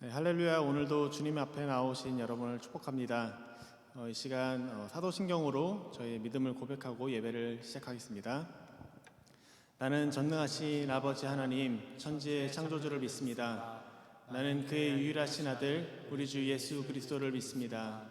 네, 할렐루야. 오늘도 주님 앞에 나오신 여러분을 축복합니다. 이 시간 사도신경으로 저희의 믿음을 고백하고 예배를 시작하겠습니다. 나는 전능하신 아버지 하나님, 천지의 창조주를 믿습니다. 나는 그의 유일하신 아들 우리 주 예수 그리스도를 믿습니다.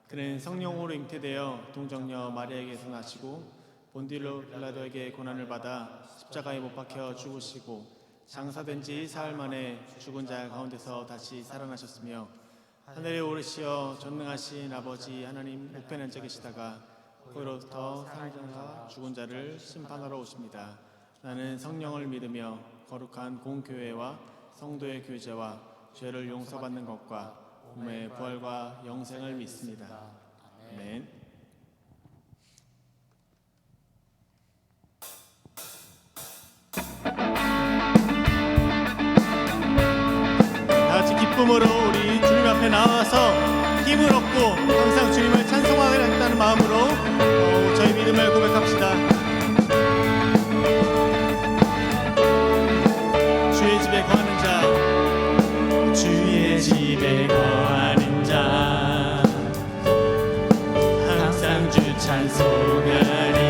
그는 성령으로 잉태되어 동정녀 마리아에게서 나시고 본디오 빌라도에게 고난을 받아 십자가에 못 박혀 죽으시고 장사된 지 사흘 만에 죽은 자 가운데서 다시 살아나셨으며 하늘에 오르시어 전능하신 아버지 하나님 우편에 앉아 계시다가 거기로부터 살아나사 죽은 자를 심판하러 오십니다. 나는 성령을 믿으며 거룩한 공교회와 성도의 교제와 죄를 용서받는 것과 몸의 부활과 영생을 믿습니다. 아멘. 기쁨으로 우리 주님 앞에 나와서 힘을 얻고 항상 주님을 찬송하겠다는 마음으로 저희 믿음을 고백합시다. 주의 집에 거하는 자, 주의 집에 거하는 자, 항상 주 찬송하리.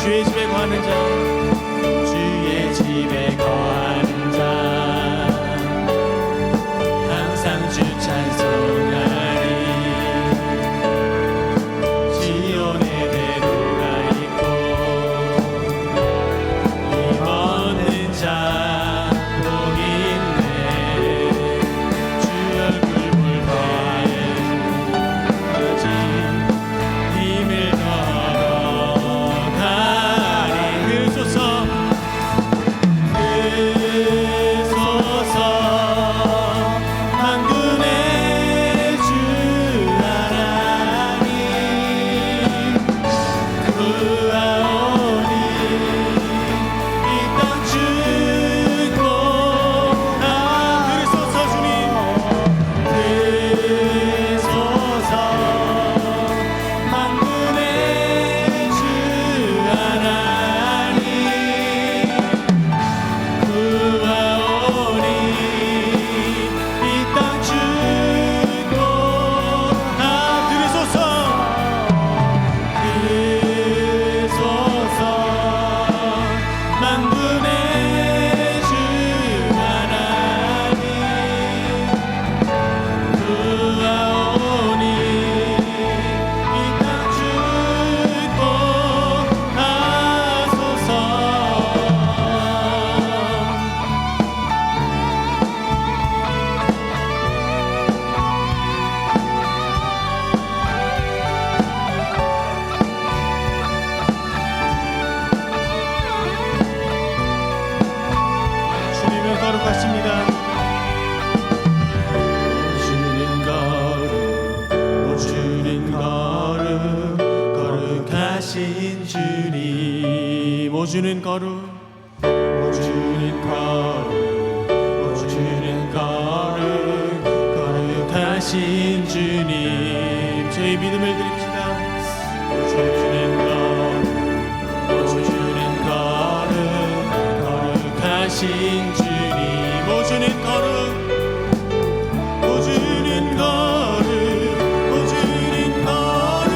주의 집에 거하는 자, 주의 집에 거하는 자, 항상 주 찬송하리. 지온에 대로가 있고 힘 얻는 자 복 있네. 주 얼굴 볼 때까지 힘을 거룩하십니다. 오주는 거룩, 거룩하신 주님. 오주는 거룩, 오주는 거룩, 오주는 거룩, 거룩하신 주님. 저희 믿음을 드립시다. 오주는 거룩, 오주는 거룩, 거룩하신 주님. 오주는 거룩, 오주는 거룩, 오주는 거룩,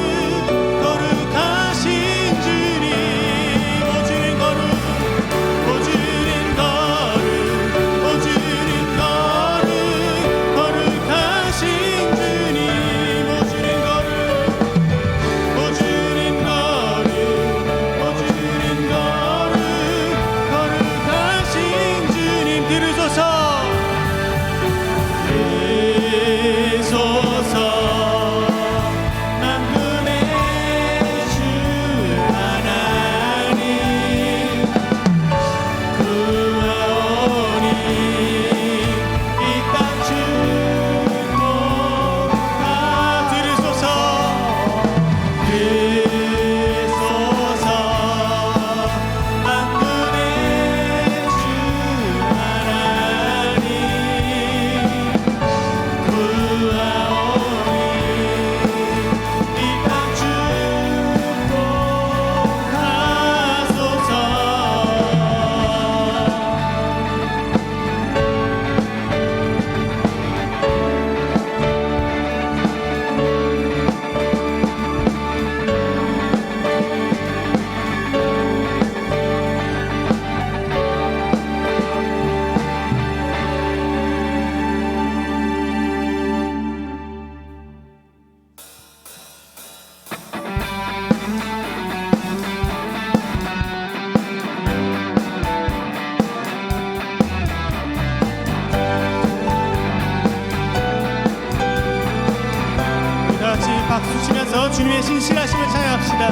박수 치면서 주님의 신실하심을 찬양합시다.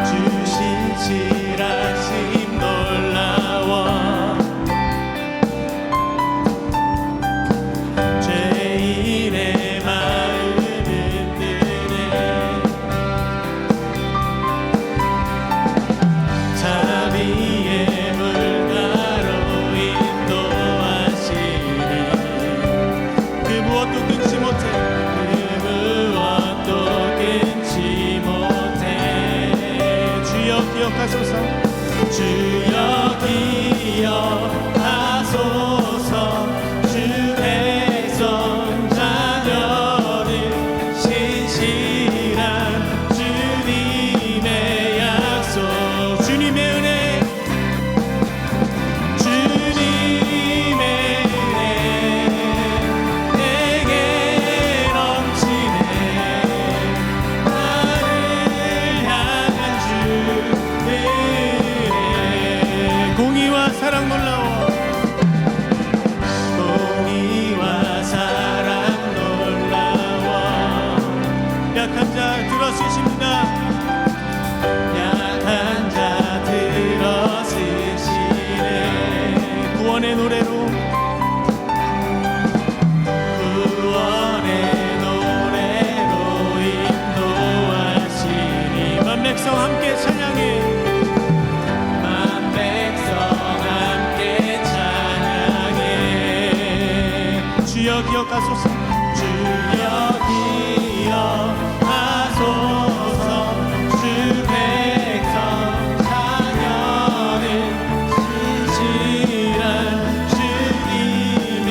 주 신실하심 놀라워 죄인의 마음을 흔드네 자비의 물가로 인도하시니 그 무엇도 끊지 못해 기억하소서. 주여 기억하소서. 주 백성 자녀를 신실한 주님의 약속 주님의 은혜 주님의 은혜 내게 넘치네 나를 향한 주 공의와 사랑 놀라워 공의와 사랑 놀라워 약한 자 들어쓰십니다. 약한 자 들어쓰시네 구원의 노래로 구원의 노래로 인도하시니 만 백성 함께 찬양해 주여 기억하소서. 주여 기억하소서. 주 백성 자녀는 신실한 주님의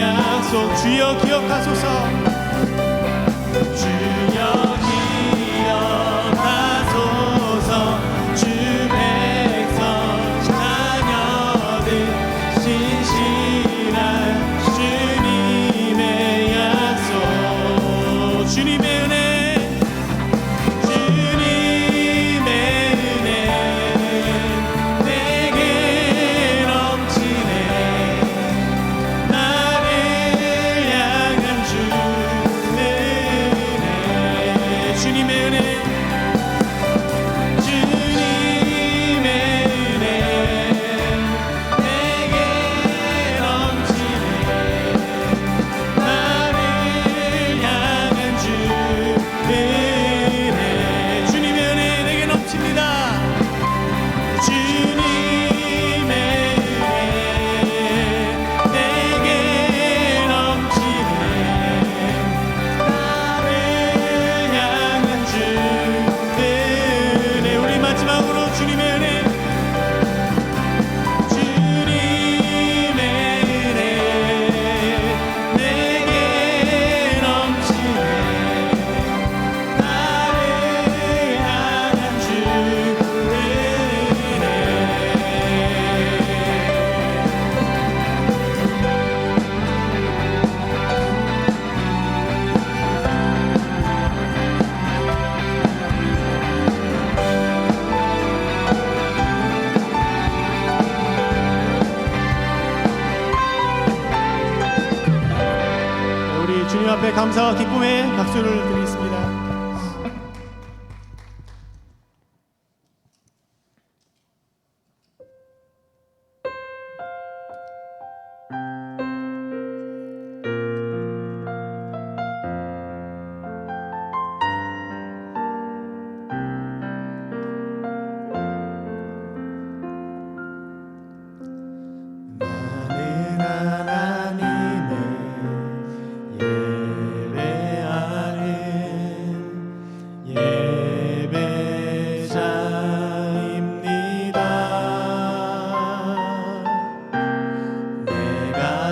약속 주여 기억하소서. 주여 기억하소서. 주 백성 자녀는 신실한 주님의 은혜 주님의 은혜 내게 넘치네 나를 향한 주 은혜 주님의 은혜 주님의 은혜 내게 넘치네 나를 향한 주 주님의 은혜 내게 넘칩니다. 주님의 은혜 내게 넘치네 나를 향한 주 은혜 우리 마지막으로 주님의 은혜 주님의 은혜 내게 넘치네 우리 주님 앞에 감사와 기쁨의 박수를 드리겠습니다.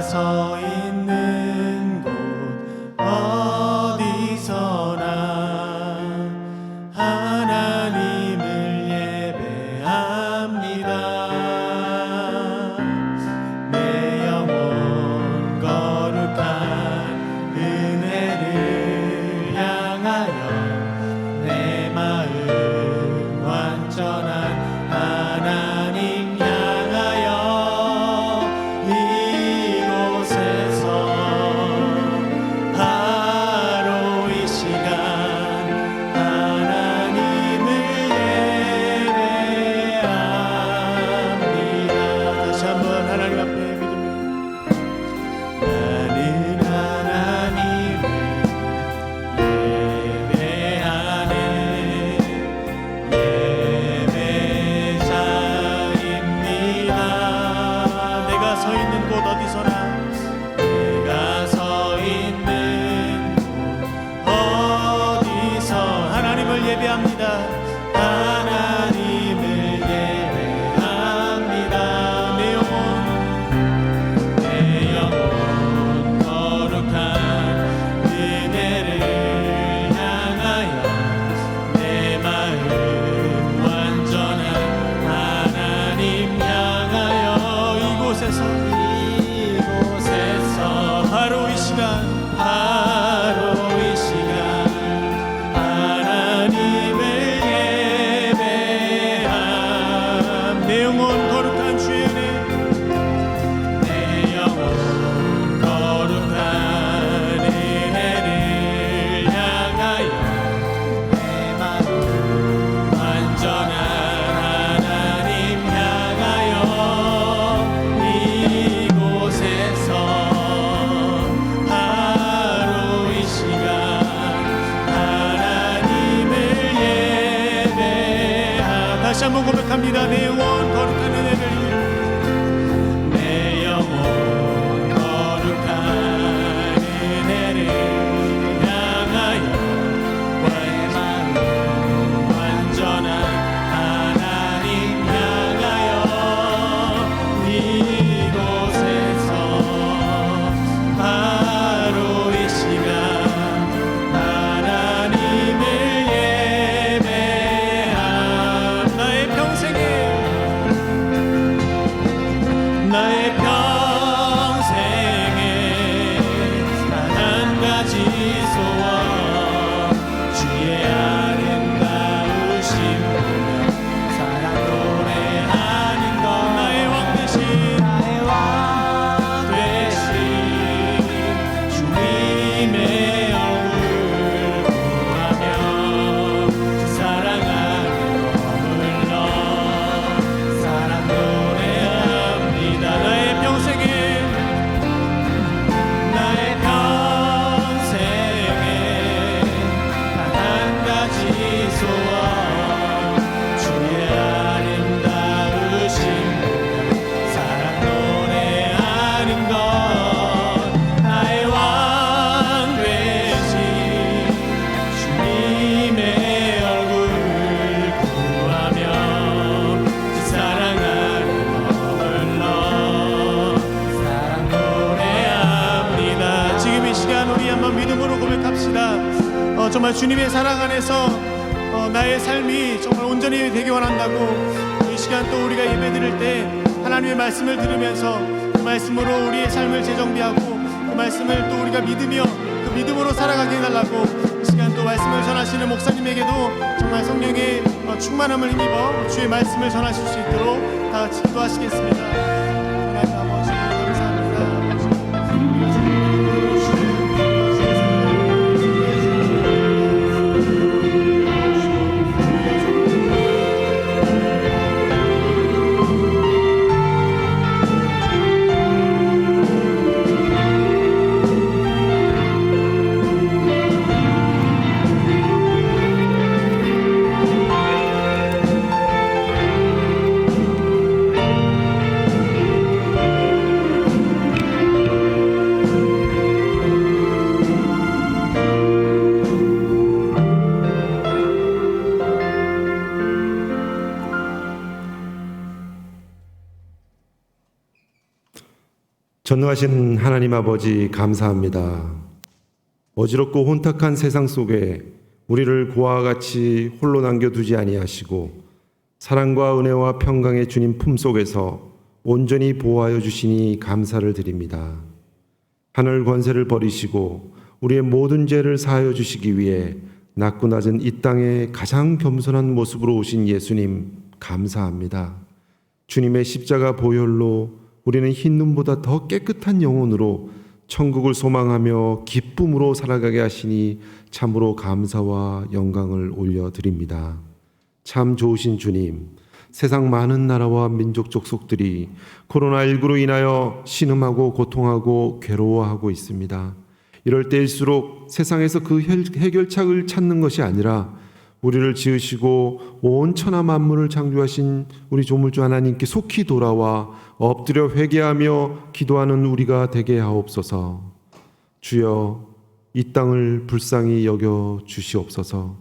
서 있는 곳 어디서나 하나님을 예배합니다. 내 영혼 거룩한 은혜를 향하여 내 마음 완전한 하나님 향하여 이곳에서 바로 이 시간 예배합니다. 하나님을 예배합니다. 내 영혼 거룩한 은혜를 향하여 내 마음 완전한 하나님 향하여 이곳에서 바로 이 시간 하나님을 예배함. 내 영혼 거룩한 주의 은혜, 내 영혼 거룩한 은혜를 향하여 내 마음 완전한 하나님 향하여 이곳에서 다시 한번 고백합니다. 내 영혼 거룩한 은혜를, 내 영혼 거룩한 은혜를 향하여 내 마음 완전한 하나님 향하여 이곳에서 바로 이 시간 하나님을 나의 평생에 단 한 가지 소원, 주의 아름다우신 사랑 노래하는 것, 나의 왕 되신 주님의 얼굴 구하며 사랑하는 머물러 사랑 노래합니다. 나의 평생에 단 한 가지 소원, 주의 아름다우신 사랑 노래하는 것, 나의 왕 되신 주님의 얼굴 구하며 사랑하는 머물러 사랑 노래합니다. 지금 이 시간 우리 한번 믿음으로 고백합시다. 정말 주님의 사랑 안에서 나의 삶이 정말 온전히 되기 원한다고, 이 시간 또 우리가 예배 드릴 때 하나님의 말씀을 들으면서 그 말씀으로 우리의 삶을 재정비하고 그 말씀을 또 우리가 믿으며 그 믿음으로 살아가게 해달라고, 이 시간 또 말씀을 전하시는 목사님에게도 정말 성령의 충만함을 힘입어 주의 말씀을 전하실 수 있도록 다 같이 기도하시겠습니다. 하나님 아버지 감사합니다. 전능하신 하나님 아버지 감사합니다. 어지럽고 혼탁한 세상 속에 우리를 고아와 같이 홀로 남겨두지 아니하시고 사랑과 은혜와 평강의 주님 품속에서 온전히 보호하여 주시니 감사를 드립니다. 하늘 권세를 버리시고 우리의 모든 죄를 사하여 주시기 위해 낮고 낮은 이 땅에 가장 겸손한 모습으로 오신 예수님 감사합니다. 주님의 십자가 보혈로 우리는 흰 눈보다 더 깨끗한 영혼으로 천국을 소망하며 기쁨으로 살아가게 하시니 참으로 감사와 영광을 올려드립니다. 참 좋으신 주님, 세상 많은 나라와 민족 족속들이 코로나19로 인하여 신음하고 고통하고 괴로워하고 있습니다. 이럴 때일수록 세상에서 그 해결책을 찾는 것이 아니라 우리를 지으시고 온 천하 만물을 창조하신 우리 조물주 하나님께 속히 돌아와 엎드려 회개하며 기도하는 우리가 되게 하옵소서. 주여, 이 땅을 불쌍히 여겨 주시옵소서.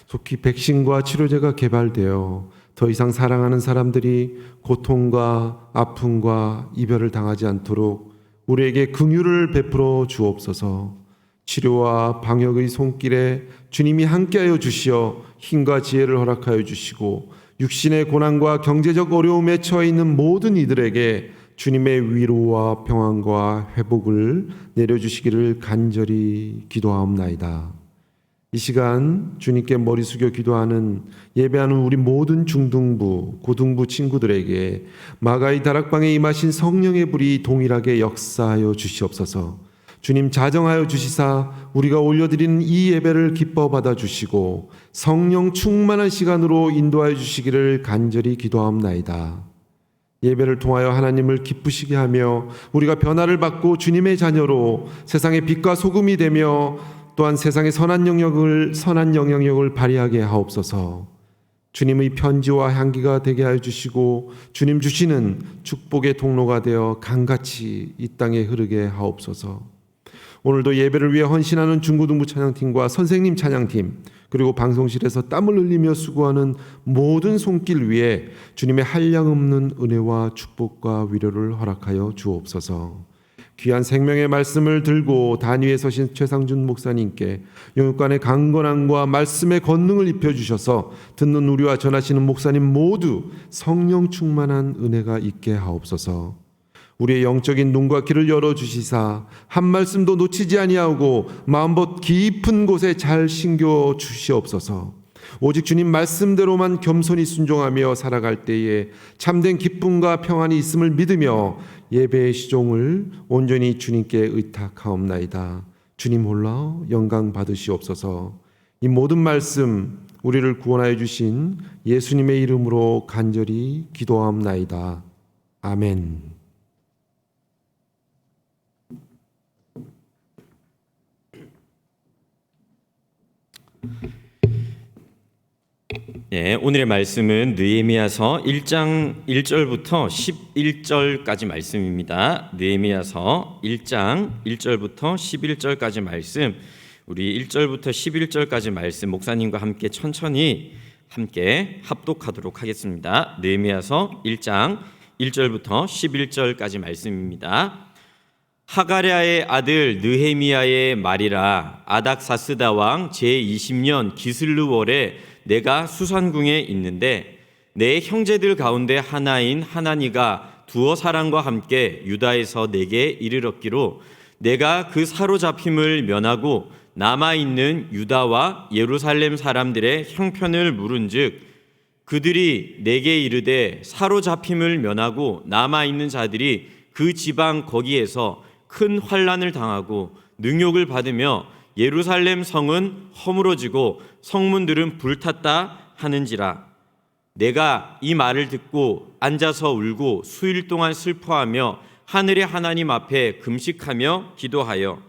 속히 백신과 치료제가 개발되어 더 이상 사랑하는 사람들이 고통과 아픔과 이별을 당하지 않도록 우리에게 긍휼을 베풀어 주옵소서. 치료와 방역의 손길에 주님이 함께하여 주시어 힘과 지혜를 허락하여 주시고 육신의 고난과 경제적 어려움에 처해 있는 모든 이들에게 주님의 위로와 평안과 회복을 내려주시기를 간절히 기도하옵나이다. 이 시간 주님께 머리 숙여 기도하는 예배하는 우리 모든 중등부, 고등부 친구들에게 마가의 다락방에 임하신 성령의 불이 동일하게 역사하여 주시옵소서. 주님 자정하여 주시사 우리가 올려드리는 이 예배를 기뻐 받아주시고 성령 충만한 시간으로 인도하여 주시기를 간절히 기도하옵나이다. 예배를 통하여 하나님을 기쁘시게 하며 우리가 변화를 받고 주님의 자녀로 세상의 빛과 소금이 되며 또한 세상의 선한 영향력을 발휘하게 하옵소서. 주님의 편지와 향기가 되게 하여 주시고 주님 주시는 축복의 통로가 되어 강같이 이 땅에 흐르게 하옵소서. 오늘도 예배를 위해 헌신하는 중고등부 찬양팀과 선생님 찬양팀 그리고 방송실에서 땀을 흘리며 수고하는 모든 손길 위에 주님의 한량없는 은혜와 축복과 위로를 허락하여 주옵소서. 귀한 생명의 말씀을 들고 단위에 서신 최상준 목사님께 영육간의 강건함과 말씀의 권능을 입혀주셔서 듣는 우리와 전하시는 목사님 모두 성령 충만한 은혜가 있게 하옵소서. 우리의 영적인 눈과 귀를 열어주시사 한 말씀도 놓치지 아니하고 마음껏 깊은 곳에 잘 심겨 주시옵소서. 오직 주님 말씀대로만 겸손히 순종하며 살아갈 때에 참된 기쁨과 평안이 있음을 믿으며 예배의 시종을 온전히 주님께 의탁하옵나이다. 주님 홀로 영광 받으시옵소서. 이 모든 말씀 우리를 구원하여 주신 예수님의 이름으로 간절히 기도하옵나이다. 아멘. 예, 오늘의 말씀은 느헤미야서 1장 1절부터 11절까지 말씀입니다. 느헤미야서 1장 1절부터 11절까지 말씀, 우리 1절부터 11절까지 말씀 목사님과 함께 천천히 함께 합독하도록 하겠습니다. 느헤미야서 1장 1절부터 11절까지 말씀입니다. 하가랴의 아들 느헤미야의 말이라. 아닥사스다 왕 제20년 기슬르월에 내가 수산궁에 있는데 내 형제들 가운데 하나인 하나니가 두어 사람과 함께 유다에서 내게 이르렀기로 내가 그 사로잡힘을 면하고 남아있는 유다와 예루살렘 사람들의 형편을 물은즉 그들이 내게 이르되 사로잡힘을 면하고 남아있는 자들이 그 지방 거기에서 큰 환난을 당하고 능욕을 받으며 예루살렘 성은 허물어지고 성문들은 불탔다 하는지라. 내가 이 말을 듣고 앉아서 울고 수일 동안 슬퍼하며 하늘의 하나님 앞에 금식하며 기도하여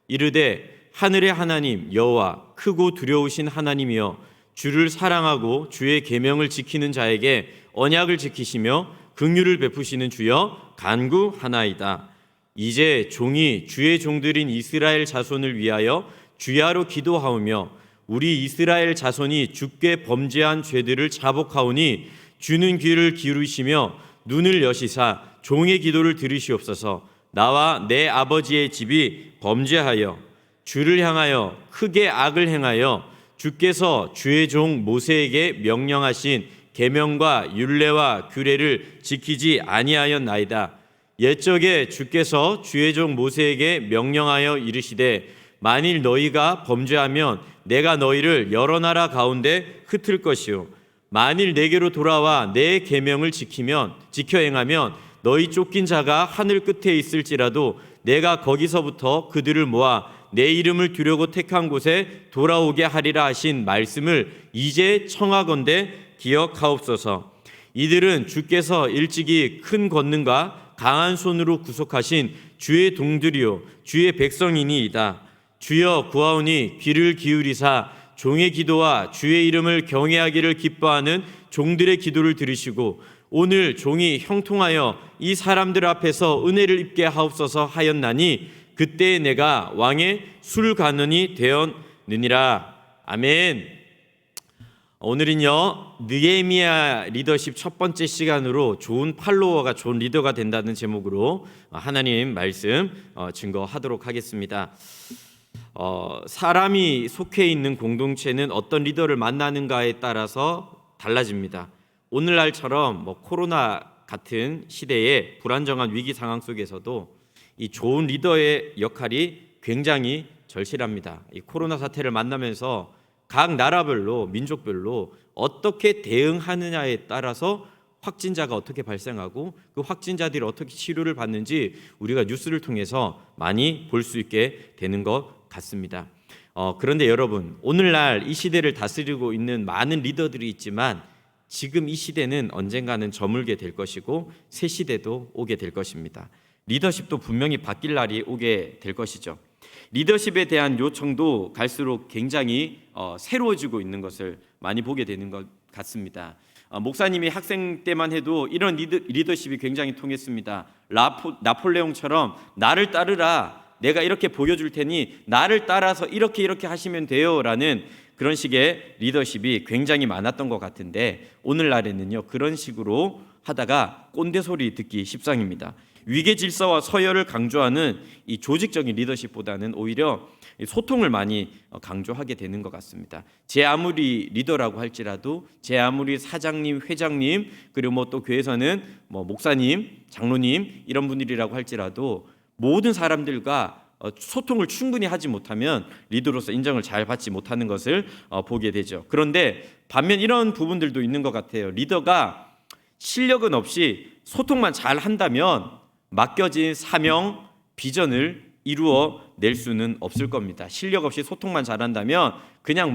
이르되 하늘의 하나님 여호와 크고 두려우신 하나님이여 주를 사랑하고 주의 계명을 지키는 자에게 언약을 지키시며 긍휼을 베푸시는 주여 간구하나이다. 이제 종이 주의 종들인 이스라엘 자손을 위하여 주야로 기도하오며 우리 이스라엘 자손이 주께 범죄한 죄들을 자복하오니 주는 귀를 기울이시며 눈을 여시사 종의 기도를 들으시옵소서. 나와 내 아버지의 집이 범죄하여 주를 향하여 크게 악을 행하여 주께서 주의 종 모세에게 명령하신 계명과 율례와 규례를 지키지 아니하였나이다. 옛적에 주께서 주의 종 모세에게 명령하여 이르시되 만일 너희가 범죄하면 내가 너희를 여러 나라 가운데 흩을 것이요 만일 내게로 돌아와 내 계명을 지켜 행하면 너희 쫓긴 자가 하늘 끝에 있을지라도 내가 거기서부터 그들을 모아 내 이름을 두려고 택한 곳에 돌아오게 하리라 하신 말씀을 이제 청하건대 기억하옵소서. 이들은 주께서 일찍이 큰 권능과 강한 손으로 구속하신 주의 동들이요 주의 백성이니이다. 주여 구하오니 귀를 기울이사 종의 기도와 주의 이름을 경외하기를 기뻐하는 종들의 기도를 들으시고 오늘 종이 형통하여 이 사람들 앞에서 은혜를 입게 하옵소서 하였나니 그때 내가 왕의 술관원이 되었느니라. 아멘. 오늘은요 느헤미야 리더십 첫 번째 시간으로 좋은 팔로워가 좋은 리더가 된다는 제목으로 하나님 말씀 증거하도록 하겠습니다. 사람이 속해 있는 공동체는 어떤 리더를 만나는가에 따라서 달라집니다. 오늘날처럼 코로나 같은 시대에 불안정한 위기 상황 속에서도 이 좋은 리더의 역할이 굉장히 절실합니다. 이 코로나 사태를 만나면서 각 나라별로 민족별로 어떻게 대응하느냐에 따라서 확진자가 어떻게 발생하고 그 확진자들이 어떻게 치료를 받는지 우리가 뉴스를 통해서 많이 볼 수 있게 되는 것 같습니다. 그런데 여러분, 오늘날 이 시대를 다스리고 있는 많은 리더들이 있지만 지금 이 시대는 언젠가는 저물게 될 것이고 새 시대도 오게 될 것입니다. 리더십도 분명히 바뀔 날이 오게 될 것이죠. 리더십에 대한 요청도 갈수록 굉장히 새로워지고 있는 것을 많이 보게 되는 것 같습니다. 목사님이 학생 때만 해도 이런 리더십이 굉장히 통했습니다. 나폴레옹처럼 나를 따르라, 내가 이렇게 보여줄 테니 나를 따라서 이렇게 하시면 돼요 라는 그런 식의 리더십이 굉장히 많았던 것 같은데 오늘날에는요 그런 식으로 하다가 꼰대 소리 듣기 십상입니다. 위계 질서와 서열을 강조하는 이 조직적인 리더십보다는 오히려 소통을 많이 강조하게 되는 것 같습니다. 제 아무리 리더라고 할지라도 제 아무리 사장님, 회장님 그리고 또 교회에서는 목사님, 장로님 이런 분들이라고 할지라도 모든 사람들과 소통을 충분히 하지 못하면 리더로서 인정을 잘 받지 못하는 것을 보게 되죠. 그런데 반면 이런 부분들도 있는 것 같아요. 리더가 실력은 없이 소통만 잘 한다면 맡겨진 사명, 비전을 이루어 낼 수는 없을 겁니다. 실력 없이 소통만 잘한다면 그냥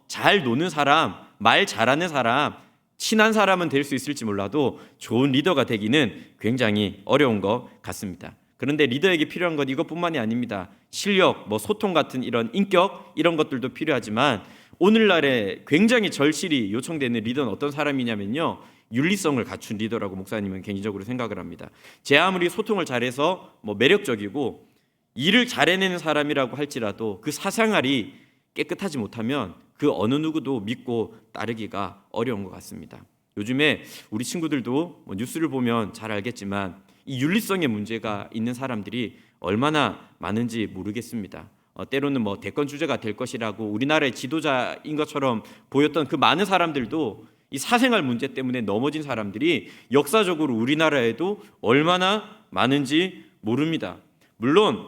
잘 노는 사람, 말 잘하는 사람, 친한 사람은 될 수 있을지 몰라도 좋은 리더가 되기는 굉장히 어려운 것 같습니다. 그런데 리더에게 필요한 건 이것뿐만이 아닙니다. 실력, 소통 같은 이런 인격 이런 것들도 필요하지만 오늘날에 굉장히 절실히 요청되는 리더는 어떤 사람이냐면요. 윤리성을 갖춘 리더라고 목사님은 개인적으로 생각을 합니다. 제 아무리 소통을 잘해서 매력적이고 일을 잘해내는 사람이라고 할지라도 그 사생활이 깨끗하지 못하면 그 어느 누구도 믿고 따르기가 어려운 것 같습니다. 요즘에 우리 친구들도 뉴스를 보면 잘 알겠지만 이 윤리성의 문제가 있는 사람들이 얼마나 많은지 모르겠습니다. 때로는 대권 주자가 될 것이라고 우리나라의 지도자인 것처럼 보였던 그 많은 사람들도 이 사생활 문제 때문에 넘어진 사람들이 역사적으로 우리나라에도 얼마나 많은지 모릅니다. 물론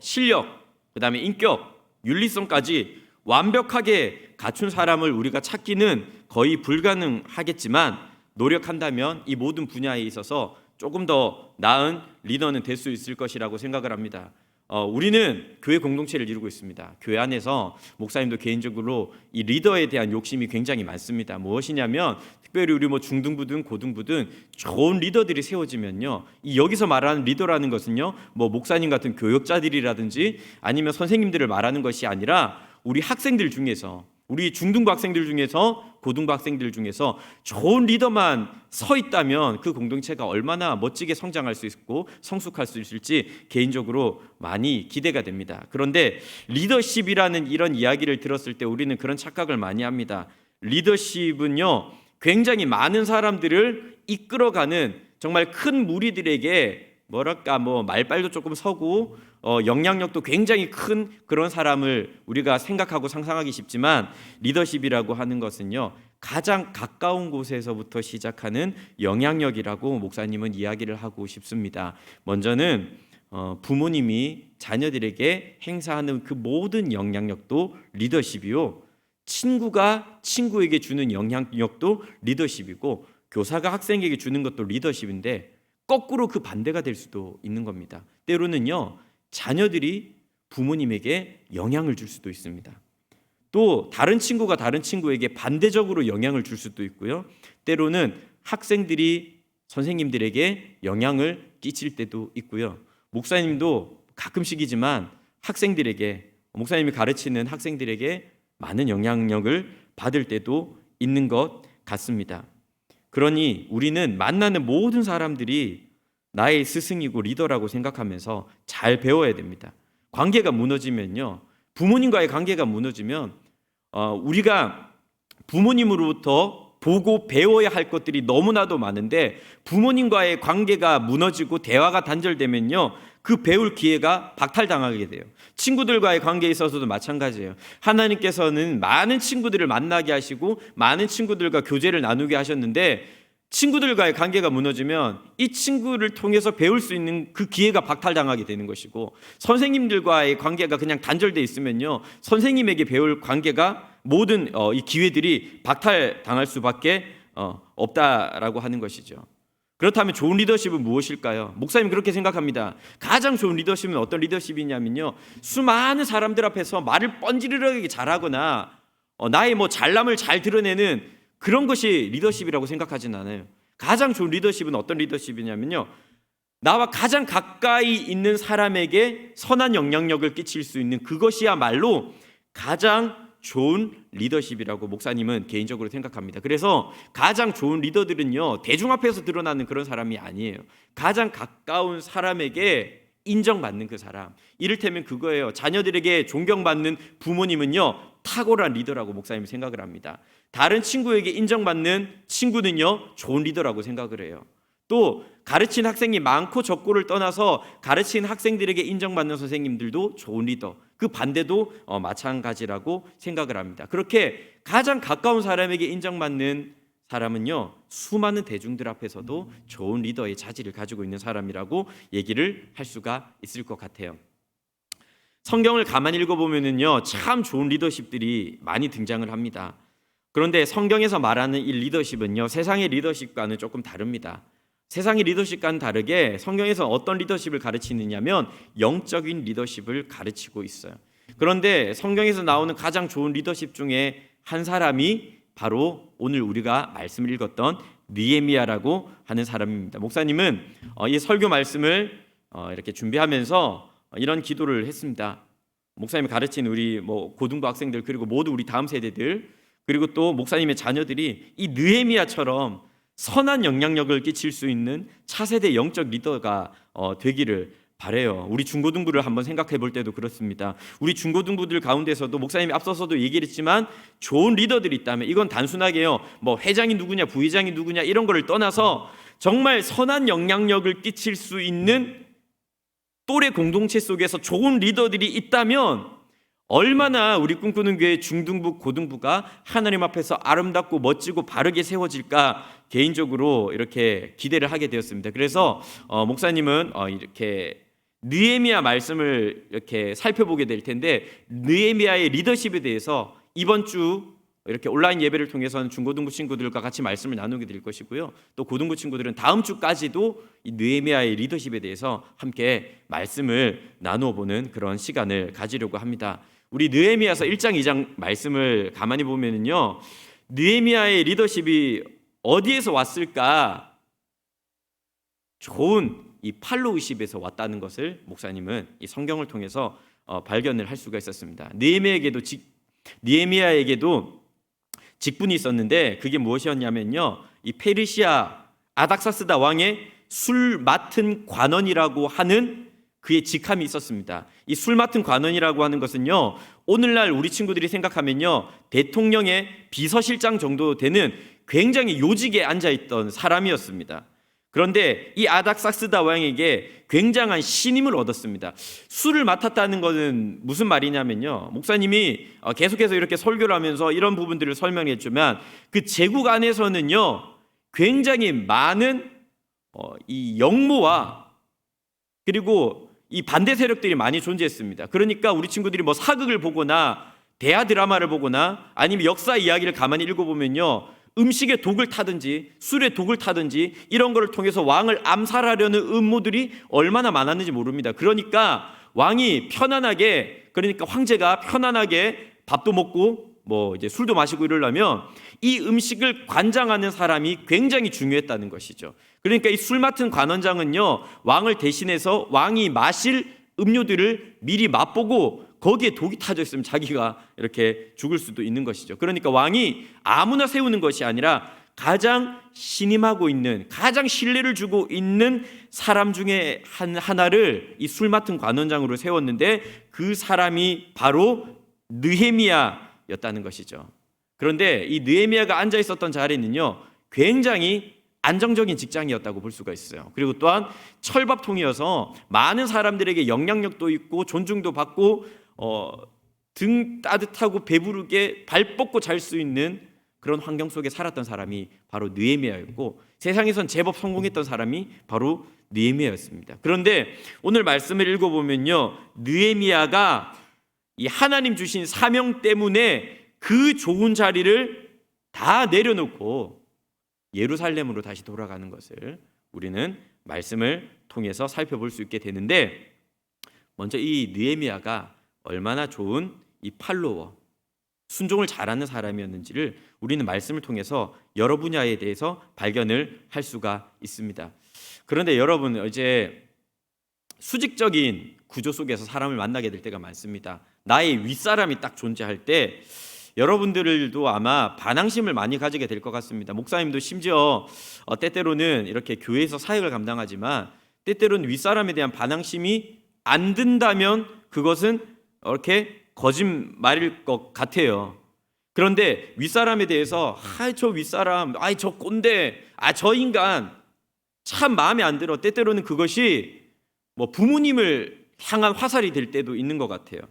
실력, 그다음에 인격, 윤리성까지 완벽하게 갖춘 사람을 우리가 찾기는 거의 불가능하겠지만 노력한다면 이 모든 분야에 있어서 조금 더 나은 리더는 될 수 있을 것이라고 생각을 합니다. 우리는 교회 공동체를 이루고 있습니다. 교회 안에서 목사님도 개인적으로 이 리더에 대한 욕심이 굉장히 많습니다. 무엇이냐면 특별히 우리 중등부든 고등부든 좋은 리더들이 세워지면요, 이 여기서 말하는 리더라는 것은요, 목사님 같은 교역자들이라든지 아니면 선생님들을 말하는 것이 아니라 우리 학생들 중에서, 우리 중등부 학생들 중에서 고등부 학생들 중에서 좋은 리더만 서 있다면 그 공동체가 얼마나 멋지게 성장할 수 있고 성숙할 수 있을지 개인적으로 많이 기대가 됩니다. 그런데 리더십이라는 이런 이야기를 들었을 때 우리는 그런 착각을 많이 합니다. 리더십은요, 굉장히 많은 사람들을 이끌어가는 정말 큰 무리들에게 말빨도 조금 서고 영향력도 굉장히 큰 그런 사람을 우리가 생각하고 상상하기 쉽지만 리더십이라고 하는 것은요, 가장 가까운 곳에서부터 시작하는 영향력이라고 목사님은 이야기를 하고 싶습니다. 먼저는 부모님이 자녀들에게 행사하는 그 모든 영향력도 리더십이요, 친구가 친구에게 주는 영향력도 리더십이고 교사가 학생에게 주는 것도 리더십인데 거꾸로 그 반대가 될 수도 있는 겁니다. 때로는요, 자녀들이 부모님에게 영향을 줄 수도 있습니다. 또 다른 친구가 다른 친구에게 반대적으로 영향을 줄 수도 있고요. 때로는 학생들이 선생님들에게 영향을 끼칠 때도 있고요. 목사님도 가끔씩이지만 학생들에게, 목사님이 가르치는 학생들에게 많은 영향력을 받을 때도 있는 것 같습니다. 그러니 우리는 만나는 모든 사람들이 나의 스승이고 리더라고 생각하면서 잘 배워야 됩니다. 관계가 무너지면요, 부모님과의 관계가 무너지면 우리가 부모님으로부터 보고 배워야 할 것들이 너무나도 많은데 부모님과의 관계가 무너지고 대화가 단절되면요, 그 배울 기회가 박탈당하게 돼요. 친구들과의 관계에 있어서도 마찬가지예요. 하나님께서는 많은 친구들을 만나게 하시고 많은 친구들과 교제를 나누게 하셨는데 친구들과의 관계가 무너지면 이 친구를 통해서 배울 수 있는 그 기회가 박탈당하게 되는 것이고, 선생님들과의 관계가 그냥 단절돼 있으면요, 선생님에게 배울 관계가 모든 이 기회들이 박탈당할 수밖에 없다라고 하는 것이죠. 그렇다면 좋은 리더십은 무엇일까요? 목사님 그렇게 생각합니다. 가장 좋은 리더십은 어떤 리더십이냐면요, 수많은 사람들 앞에서 말을 뻔지르르하게 잘하거나 나의 잘남을 잘 드러내는 그런 것이 리더십이라고 생각하지는 않아요. 가장 좋은 리더십은 어떤 리더십이냐면요, 나와 가장 가까이 있는 사람에게 선한 영향력을 끼칠 수 있는 그것이야말로 가장 좋은 리더십이라고 목사님은 개인적으로 생각합니다. 그래서 가장 좋은 리더들은요, 대중 앞에서 드러나는 그런 사람이 아니에요. 가장 가까운 사람에게 인정받는 그 사람. 이를테면 그거예요. 자녀들에게 존경받는 부모님은요, 탁월한 리더라고 목사님이 생각을 합니다. 다른 친구에게 인정받는 친구는요, 좋은 리더라고 생각을 해요. 또 가르친 학생이 많고 적고를 떠나서 가르친 학생들에게 인정받는 선생님들도 좋은 리더, 그 반대도 마찬가지라고 생각을 합니다. 그렇게 가장 가까운 사람에게 인정받는 사람은요, 수많은 대중들 앞에서도 좋은 리더의 자질을 가지고 있는 사람이라고 얘기를 할 수가 있을 것 같아요. 성경을 가만히 읽어보면요, 참 좋은 리더십들이 많이 등장을 합니다. 그런데 성경에서 말하는 이 리더십은요, 세상의 리더십과는 조금 다릅니다. 세상의 리더십과는 다르게 성경에서 어떤 리더십을 가르치느냐면 영적인 리더십을 가르치고 있어요. 그런데 성경에서 나오는 가장 좋은 리더십 중에 한 사람이 바로 오늘 우리가 말씀을 읽었던 느헤미야라고 하는 사람입니다. 목사님은 이 설교 말씀을 이렇게 준비하면서 이런 기도를 했습니다. 목사님이 가르친 우리 고등부 학생들, 그리고 모두 우리 다음 세대들, 그리고 또 목사님의 자녀들이 이 느헤미야처럼 선한 영향력을 끼칠 수 있는 차세대 영적 리더가 되기를 바래요. 우리 중고등부를 한번 생각해 볼 때도 그렇습니다. 우리 중고등부들 가운데서도 목사님이 앞서서도 얘기를 했지만 좋은 리더들이 있다면 이건 단순하게요, 회장이 누구냐 부회장이 누구냐 이런 거를 떠나서 정말 선한 영향력을 끼칠 수 있는 또래 공동체 속에서 좋은 리더들이 있다면 얼마나 우리 꿈꾸는 교회 중등부 고등부가 하나님 앞에서 아름답고 멋지고 바르게 세워질까 개인적으로 이렇게 기대를 하게 되었습니다. 그래서 목사님은 이렇게 느헤미야 말씀을 이렇게 살펴보게 될 텐데, 느헤미야의 리더십에 대해서 이번 주 이렇게 온라인 예배를 통해서는 중고등부 친구들과 같이 말씀을 나누게 될 것이고요. 또 고등부 친구들은 다음 주까지도 이 느헤미야의 리더십에 대해서 함께 말씀을 나누어 보는 그런 시간을 가지려고 합니다. 우리 느헤미야서 1장 2장 말씀을 가만히 보면은요, 느헤미야의 리더십이 어디에서 왔을까? 좋은 이 팔로우십에서 왔다는 것을 목사님은 이 성경을 통해서 발견을 할 수가 있었습니다. 느헤미야에게도 직분이 있었는데 그게 무엇이었냐면요, 이 페르시아 아닥사스다 왕의 술 맡은 관원이라고 하는 그의 직함이 있었습니다. 이 술 맡은 관원이라고 하는 것은요, 오늘날 우리 친구들이 생각하면요, 대통령의 비서실장 정도 되는 굉장히 요직에 앉아있던 사람이었습니다. 그런데 이 아닥사스다 왕에게 굉장한 신임을 얻었습니다. 술을 맡았다는 것은 무슨 말이냐면요, 목사님이 계속해서 이렇게 설교를 하면서 이런 부분들을 설명했지만 그 제국 안에서는요, 굉장히 많은 이 역모와 그리고 이 반대 세력들이 많이 존재했습니다. 그러니까 우리 친구들이 사극을 보거나 대하 드라마를 보거나 아니면 역사 이야기를 가만히 읽어보면요, 음식에 독을 타든지 술에 독을 타든지 이런 거를 통해서 왕을 암살하려는 음모들이 얼마나 많았는지 모릅니다. 그러니까 왕이 편안하게, 그러니까 황제가 편안하게 밥도 먹고 이제 술도 마시고 이러려면 이 음식을 관장하는 사람이 굉장히 중요했다는 것이죠. 그러니까 이 술 맡은 관원장은요, 왕을 대신해서 왕이 마실 음료들을 미리 맛보고 거기에 독이 타져 있으면 자기가 이렇게 죽을 수도 있는 것이죠. 그러니까 왕이 아무나 세우는 것이 아니라 가장 신임하고 있는, 가장 신뢰를 주고 있는 사람 중에 하나를 이 술 맡은 관원장으로 세웠는데 그 사람이 바로 느헤미야였다는 것이죠. 그런데 이 느헤미야가 앉아 있었던 자리는요, 굉장히 안정적인 직장이었다고 볼 수가 있어요. 그리고 또한 철밥통이어서 많은 사람들에게 영향력도 있고 존중도 받고 등 따뜻하고 배부르게 발 뻗고 잘 수 있는 그런 환경 속에 살았던 사람이 바로 느헤미야였고, 세상에선 제법 성공했던 사람이 바로 느헤미야였습니다. 그런데 오늘 말씀을 읽어보면요, 느헤미야가 이 하나님 주신 사명 때문에 그 좋은 자리를 다 내려놓고 예루살렘으로 다시 돌아가는 것을 우리는 말씀을 통해서 살펴볼 수 있게 되는데, 먼저 이 느헤미야가 얼마나 좋은 이 팔로워, 순종을 잘하는 사람이었는지를 우리는 말씀을 통해서 여러 분야에 대해서 발견을 할 수가 있습니다. 그런데 여러분, 이제 수직적인 구조 속에서 사람을 만나게 될 때가 많습니다. 나의 윗사람이 딱 존재할 때 여러분들도 아마 반항심을 많이 가지게 될 것 같습니다. 목사님도 심지어 때때로는 이렇게 교회에서 사역을 감당하지만 때때로는 윗사람에 대한 반항심이 안 든다면 그것은 이렇게 거짓말일 것 같아요. 그런데 윗사람에 대해서 저 윗사람, 저 꼰대, 저 인간 참 마음에 안 들어. 때때로는 그것이 뭐 부모님을 향한 화살이 될 때도 있는 것 같아요.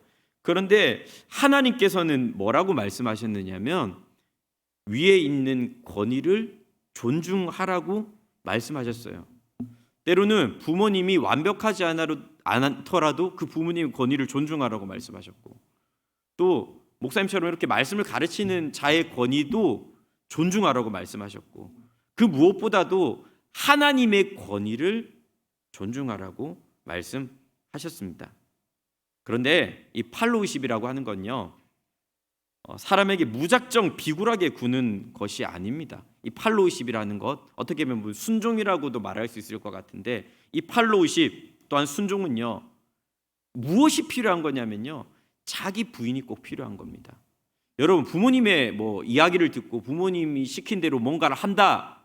그런데 하나님께서는 뭐라고 말씀하셨느냐면 위에 있는 권위를 존중하라고 말씀하셨어요. 때로는 부모님이 완벽하지 않더라도 그 부모님의 권위를 존중하라고 말씀하셨고, 또 목사님처럼 이렇게 말씀을 가르치는 자의 권위도 존중하라고 말씀하셨고, 그 무엇보다도 하나님의 권위를 존중하라고 말씀하셨습니다. 그런데 이 팔로우십이라고 하는 건요, 사람에게 무작정 비굴하게 구는 것이 아닙니다. 이 팔로우십이라는 것, 어떻게 보면 순종이라고도 말할 수 있을 것 같은데, 이 팔로우십 또한 순종은요, 무엇이 필요한 거냐면요, 자기 부인이 꼭 필요한 겁니다. 여러분, 부모님의 뭐 이야기를 듣고 부모님이 시킨 대로 뭔가를 한다,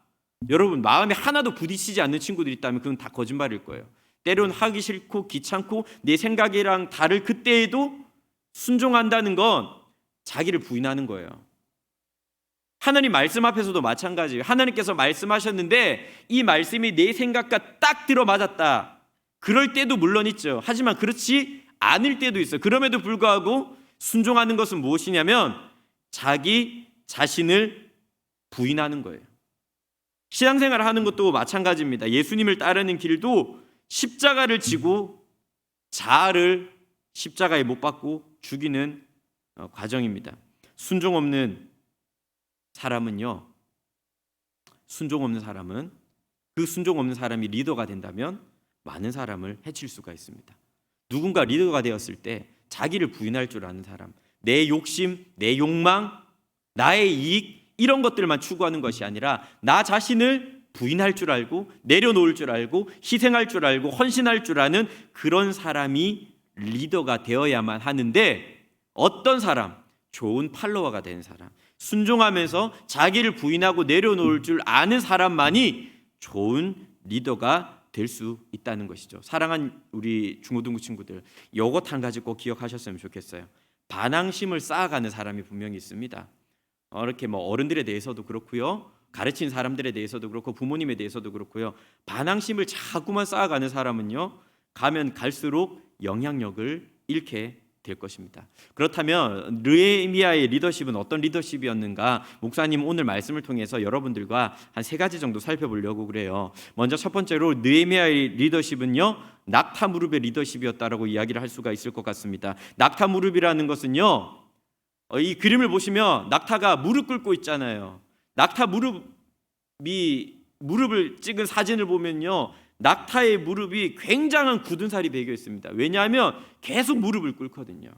여러분 마음에 하나도 부딪히지 않는 친구들이 있다면 그건 다 거짓말일 거예요. 때로는 하기 싫고 귀찮고 내 생각이랑 다를 그때에도 순종한다는 건 자기를 부인하는 거예요. 하나님 말씀 앞에서도 마찬가지예요. 하나님께서 말씀하셨는데 이 말씀이 내 생각과 딱 들어맞았다, 그럴 때도 물론 있죠. 하지만 그렇지 않을 때도 있어요. 그럼에도 불구하고 순종하는 것은 무엇이냐면 자기 자신을 부인하는 거예요. 신앙생활을 하는 것도 마찬가지입니다. 예수님을 따르는 길도 십자가를 지고 자아를 십자가에 못 박고 죽이는 과정입니다. 순종 없는 사람은 그 순종 없는 사람이 리더가 된다면 많은 사람을 해칠 수가 있습니다. 누군가 리더가 되었을 때 자기를 부인할 줄 아는 사람, 내 욕심, 내 욕망, 나의 이익, 이런 것들만 추구하는 것이 아니라 나 자신을 부인할 줄 알고 내려놓을 줄 알고 희생할 줄 알고 헌신할 줄 아는 그런 사람이 리더가 되어야만 하는데, 어떤 사람, 좋은 팔로워가 되는 사람, 순종하면서 자기를 부인하고 내려놓을 줄 아는 사람만이 좋은 리더가 될 수 있다는 것이죠. 사랑하는 우리 중고등부 친구들, 이것 한 가지 꼭 기억하셨으면 좋겠어요. 반항심을 쌓아가는 사람이 분명히 있습니다. 이렇게 뭐 어른들에 대해서도 그렇고요, 가르친 사람들에 대해서도 그렇고 부모님에 대해서도 그렇고요, 반항심을 자꾸만 쌓아가는 사람은요, 가면 갈수록 영향력을 잃게 될 것입니다. 그렇다면 느헤미야의 리더십은 어떤 리더십이었는가? 목사님 오늘 말씀을 통해서 여러분들과 한 3가지 정도 살펴보려고 그래요. 먼저 첫 번째로 느헤미야의 리더십은요, 낙타 무릎의 리더십이었다라고 이야기를 할 수가 있을 것 같습니다. 낙타 무릎이라는 것은요, 이 그림을 보시면 낙타가 무릎 꿇고 있잖아요. 낙타 무릎을 찍은 사진을 보면요, 낙타의 무릎이 굉장한 굳은 살이 배겨 있습니다. 왜냐하면 계속 무릎을 꿇거든요.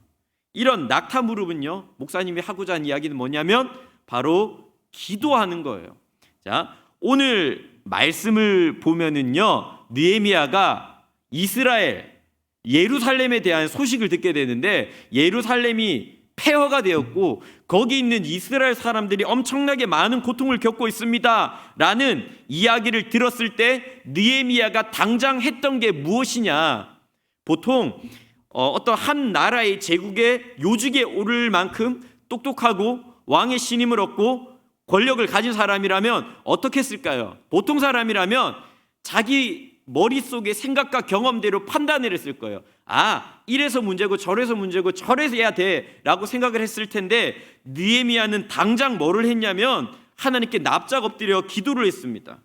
이런 낙타 무릎은요, 목사님이 하고자 하는 이야기는 뭐냐면 바로 기도하는 거예요. 자, 오늘 말씀을 보면은요, 느헤미야가 이스라엘, 예루살렘에 대한 소식을 듣게 되는데, 예루살렘이 폐허가 되었고 거기 있는 이스라엘 사람들이 엄청나게 많은 고통을 겪고 있습니다 라는 이야기를 들었을 때 느헤미야가 당장 했던 게 무엇이냐? 보통 어떤 한 나라의 제국의 요직에 오를 만큼 똑똑하고 왕의 신임을 얻고 권력을 가진 사람이라면 어떻게 했을까요? 보통 사람이라면 자기 머릿속의 생각과 경험대로 판단을 했을 거예요. 아, 이래서 문제고 저래서 문제고 저래서 해야 돼라고 생각을 했을 텐데, 느헤미야는 당장 뭐를 했냐면 하나님께 납작 엎드려 기도를 했습니다.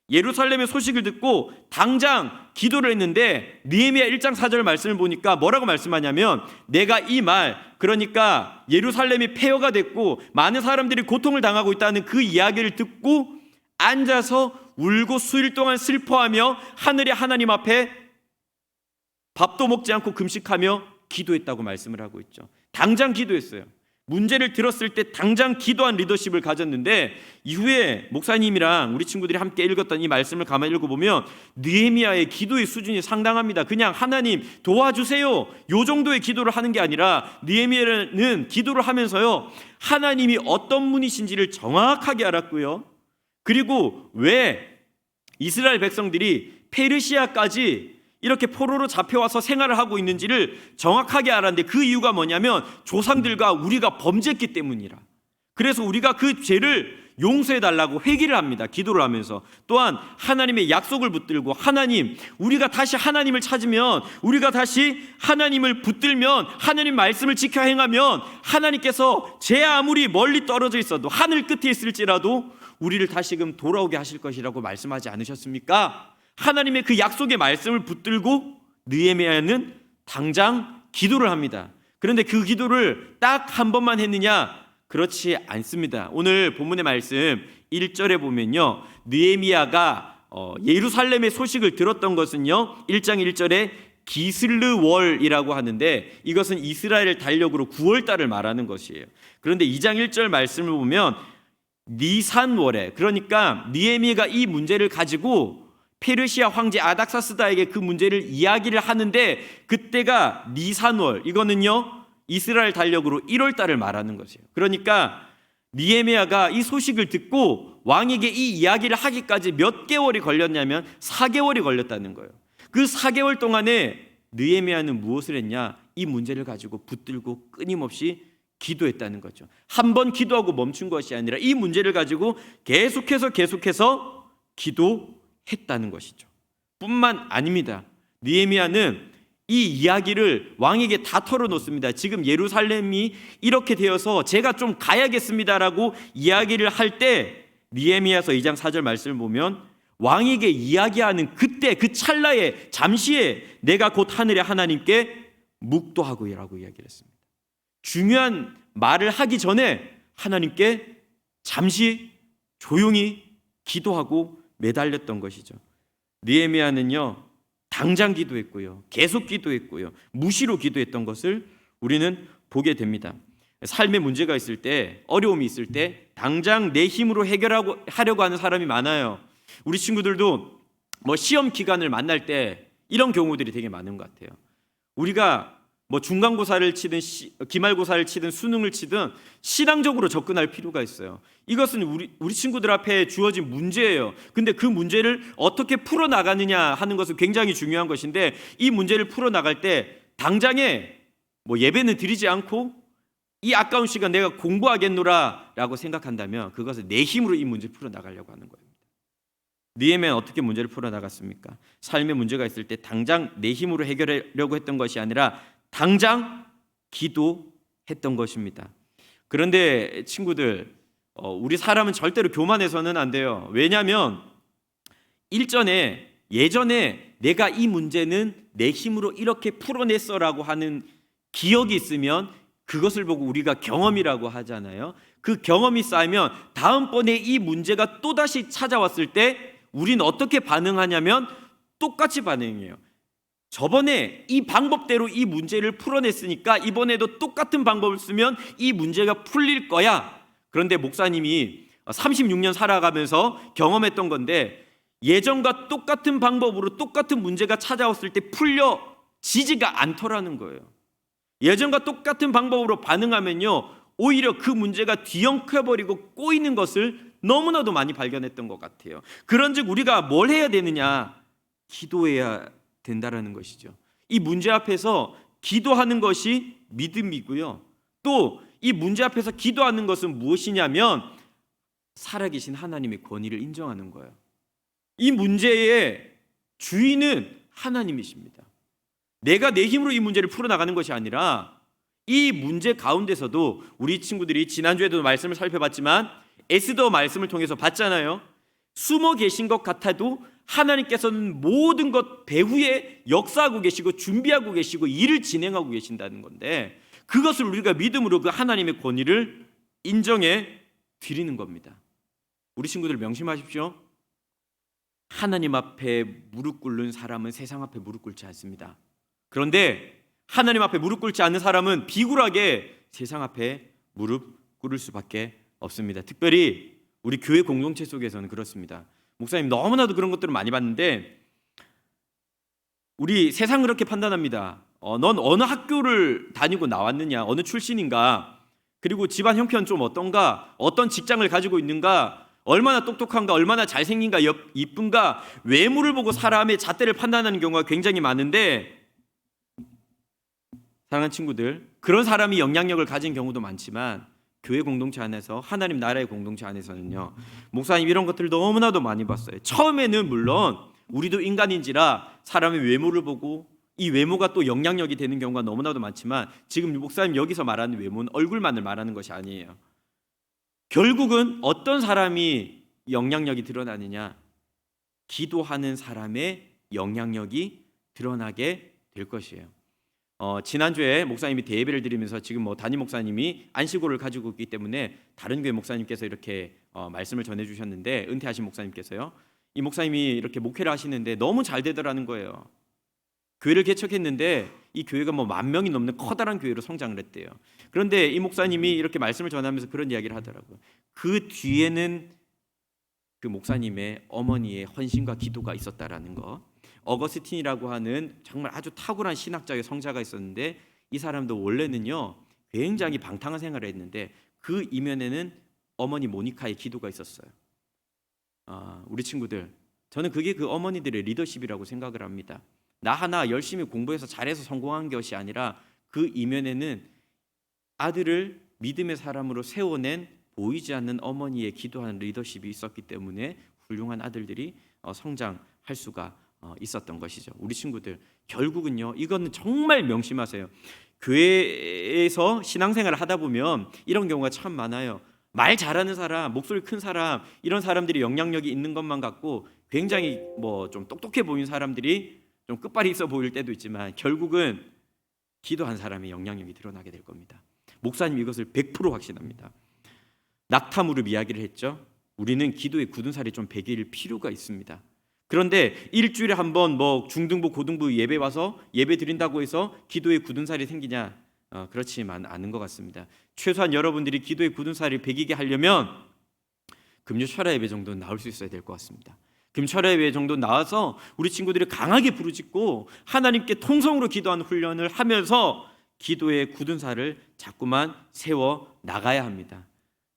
예루살렘의 소식을 듣고 당장 기도를 했는데, 느헤미야 1장 4절 말씀을 보니까 뭐라고 말씀하냐면, 내가 이 말, 그러니까 예루살렘이 폐허가 됐고 많은 사람들이 고통을 당하고 있다는 그 이야기를 듣고 앉아서 울고 수일 동안 슬퍼하며 하늘의 하나님 앞에 밥도 먹지 않고 금식하며 기도했다고 말씀을 하고 있죠. 당장 기도했어요. 문제를 들었을 때 당장 기도한 리더십을 가졌는데, 이후에 목사님이랑 우리 친구들이 함께 읽었던 이 말씀을 가만히 읽어보면 느헤미야의 기도의 수준이 상당합니다. 그냥 하나님 도와주세요, 요 정도의 기도를 하는 게 아니라 느헤미야는 기도를 하면서요, 하나님이 어떤 분이신지를 정확하게 알았고요, 그리고 왜 이스라엘 백성들이 페르시아까지 이렇게 포로로 잡혀와서 생활을 하고 있는지를 정확하게 알았는데, 그 이유가 뭐냐면 조상들과 우리가 범죄했기 때문이라. 그래서 우리가 그 죄를 용서해달라고 회개를 합니다. 기도를 하면서. 또한 하나님의 약속을 붙들고, 하나님, 우리가 다시 하나님을 찾으면, 우리가 다시 하나님을 붙들면, 하나님 말씀을 지켜 행하면 하나님께서 제 아무리 멀리 떨어져 있어도 하늘 끝에 있을지라도 우리를 다시금 돌아오게 하실 것이라고 말씀하지 않으셨습니까? 하나님의 그 약속의 말씀을 붙들고 느헤미야는 당장 기도를 합니다. 그런데 그 기도를 딱 한 번만 했느냐? 그렇지 않습니다. 오늘 본문의 말씀 1절에 보면요, 느헤미야가 예루살렘의 소식을 들었던 것은요, 1장 1절에 기슬르월이라고 하는데, 이것은 이스라엘 달력으로 9월달을 말하는 것이에요. 그런데 2장 1절 말씀을 보면 니산월에, 그러니까 느헤미야가 이 문제를 가지고 페르시아 황제 아닥사스다에게 그 문제를 이야기를 하는데, 그때가 니산월, 이거는요 이스라엘 달력으로 1월 달을 말하는 것이에요. 그러니까 느헤미야가 이 소식을 듣고 왕에게 이 이야기를 하기까지 몇 개월이 걸렸냐면 4개월이 걸렸다는 거예요. 그 4개월 동안에 느헤미야는 무엇을 했냐? 이 문제를 가지고 붙들고 끊임없이 기도했다는 거죠. 한 번 기도하고 멈춘 것이 아니라 이 문제를 가지고 계속해서 기도했다는 것이죠. 뿐만 아닙니다. 느헤미야는 이 이야기를 왕에게 다 털어놓습니다. 지금 예루살렘이 이렇게 되어서 제가 좀 가야겠습니다라고 이야기를 할 때, 느헤미야서 2장 4절 말씀을 보면 왕에게 이야기하는 그때, 그 찰나에, 잠시에 내가 곧 하늘의 하나님께 묵도하고라고 이야기를 했습니다. 중요한 말을 하기 전에 하나님께 잠시 조용히 기도하고 매달렸던 것이죠. 느헤미야는요 당장 기도했고요, 계속 기도했고요, 무시로 기도했던 것을 우리는 보게 됩니다. 삶에 문제가 있을 때, 어려움이 있을 때 당장 내 힘으로 하려고 하는 사람이 많아요. 우리 친구들도 시험 기간을 만날 때 이런 경우들이 되게 많은 것 같아요. 우리가 중간고사를 치든 기말고사를 치든 수능을 치든 신앙적으로 접근할 필요가 있어요. 이것은 우리 친구들 앞에 주어진 문제예요. 근데 그 문제를 어떻게 풀어나가느냐 하는 것은 굉장히 중요한 것인데, 이 문제를 풀어나갈 때 당장에 예배는 드리지 않고 이 아까운 시간 내가 공부하겠노라 라고 생각한다면 그것은 내 힘으로 이 문제를 풀어나가려고 하는 거예요. 느헤미야는 어떻게 문제를 풀어나갔습니까? 삶에 문제가 있을 때 당장 내 힘으로 해결하려고 했던 것이 아니라 당장 기도했던 것입니다. 그런데 친구들, 우리 사람은 절대로 교만해서는 안 돼요. 왜냐하면 예전에 내가 이 문제는 내 힘으로 이렇게 풀어냈어라고 하는 기억이 있으면 그것을 보고 우리가 경험이라고 하잖아요. 그 경험이 쌓이면 다음번에 이 문제가 또다시 찾아왔을 때 우리는 어떻게 반응하냐면 똑같이 반응해요. 저번에 이 방법대로 이 문제를 풀어냈으니까 이번에도 똑같은 방법을 쓰면 이 문제가 풀릴 거야. 그런데 목사님이 36년 살아가면서 경험했던 건데, 예전과 똑같은 방법으로 똑같은 문제가 찾아왔을 때 풀려지지가 않더라는 거예요. 예전과 똑같은 방법으로 반응하면요 오히려 그 문제가 뒤엉켜버리고 꼬이는 것을 너무나도 많이 발견했던 것 같아요. 그런즉 우리가 뭘 해야 되느냐? 기도해야 된다라는 것이죠. 이 문제 앞에서 기도하는 것이 믿음이고요, 또 이 문제 앞에서 기도하는 것은 무엇이냐면 살아계신 하나님의 권위를 인정하는 거예요. 이 문제의 주인은 하나님이십니다. 내가 내 힘으로 이 문제를 풀어나가는 것이 아니라 이 문제 가운데서도 우리 친구들이 지난주에도 말씀을 살펴봤지만 에스더 말씀을 통해서 봤잖아요. 숨어 계신 것 같아도 하나님께서는 모든 것 배후에 역사하고 계시고 준비하고 계시고 일을 진행하고 계신다는 건데, 그것을 우리가 믿음으로 그 하나님의 권위를 인정해 드리는 겁니다. 우리 친구들 명심하십시오. 하나님 앞에 무릎 꿇는 사람은 세상 앞에 무릎 꿇지 않습니다. 그런데 하나님 앞에 무릎 꿇지 않는 사람은 비굴하게 세상 앞에 무릎 꿇을 수밖에 없습니다. 특별히 우리 교회 공동체 속에서는 그렇습니다. 목사님 너무나도 그런 것들을 많이 봤는데, 우리 세상은 그렇게 판단합니다. 넌 어느 학교를 다니고 나왔느냐, 어느 출신인가, 그리고 집안 형편 좀 어떤가, 어떤 직장을 가지고 있는가, 얼마나 똑똑한가, 얼마나 잘생긴가, 이쁜가, 외모를 보고 사람의 잣대를 판단하는 경우가 굉장히 많은데, 사랑하는 친구들, 그런 사람이 영향력을 가진 경우도 많지만 교회 공동체 안에서, 하나님 나라의 공동체 안에서는요, 목사님 이런 것들을 너무나도 많이 봤어요. 처음에는 물론 우리도 인간인지라 사람의 외모를 보고 이 외모가 또 영향력이 되는 경우가 너무나도 많지만, 지금 목사님 여기서 말하는 외모는 얼굴만을 말하는 것이 아니에요. 결국은 어떤 사람이 영향력이 드러나느냐, 기도하는 사람의 영향력이 드러나게 될 것이에요. 지난주에 목사님이 대예배를 드리면서 지금 담임 목사님이 안식오를 가지고 있기 때문에 다른 교회 목사님께서 이렇게 말씀을 전해주셨는데, 은퇴하신 목사님께서요, 이 목사님이 이렇게 목회를 하시는데 너무 잘 되더라는 거예요. 교회를 개척했는데 이 교회가 10,000명이 넘는 커다란 교회로 성장을 했대요. 그런데 이 목사님이 이렇게 말씀을 전하면서 그런 이야기를 하더라고요. 그 뒤에는 그 목사님의 어머니의 헌신과 기도가 있었다라는 거. 어거스틴이라고 하는 정말 아주 탁월한 신학자의 성자가 있었는데, 이 사람도 원래는요 굉장히 방탕한 생활을 했는데 그 이면에는 어머니 모니카의 기도가 있었어요. 우리 친구들, 저는 그게 그 어머니들의 리더십이라고 생각을 합니다. 나 하나 열심히 공부해서 잘해서 성공한 것이 아니라 그 이면에는 아들을 믿음의 사람으로 세워낸 보이지 않는 어머니의 기도하는 리더십이 있었기 때문에 훌륭한 아들들이 성장할 수가 있었던 것이죠. 우리 친구들, 결국은요, 이거는 정말 명심하세요. 교회에서 신앙생활을 하다 보면 이런 경우가 참 많아요. 말 잘하는 사람, 목소리 큰 사람, 이런 사람들이 영향력이 있는 것만 같고 굉장히 좀 똑똑해 보이는 사람들이 좀 끝발이 있어 보일 때도 있지만, 결국은 기도한 사람의 영향력이 드러나게 될 겁니다. 목사님 이것을 100% 확신합니다. 낙타무릎 이야기를 했죠. 우리는 기도의 굳은 살이 좀 배길 필요가 있습니다. 그런데 일주일에 한 번 중등부 고등부 예배 와서 예배 드린다고 해서 기도의 굳은 살이 생기냐? 그렇지만 않은 것 같습니다. 최소한 여러분들이 기도의 굳은 살이 배기게 하려면 금요 철야 예배 정도는 나올 수 있어야 될 것 같습니다. 금요 철야 예배 정도 나와서 우리 친구들이 강하게 부르짖고 하나님께 통성으로 기도하는 훈련을 하면서 기도의 굳은 살을 자꾸만 세워 나가야 합니다.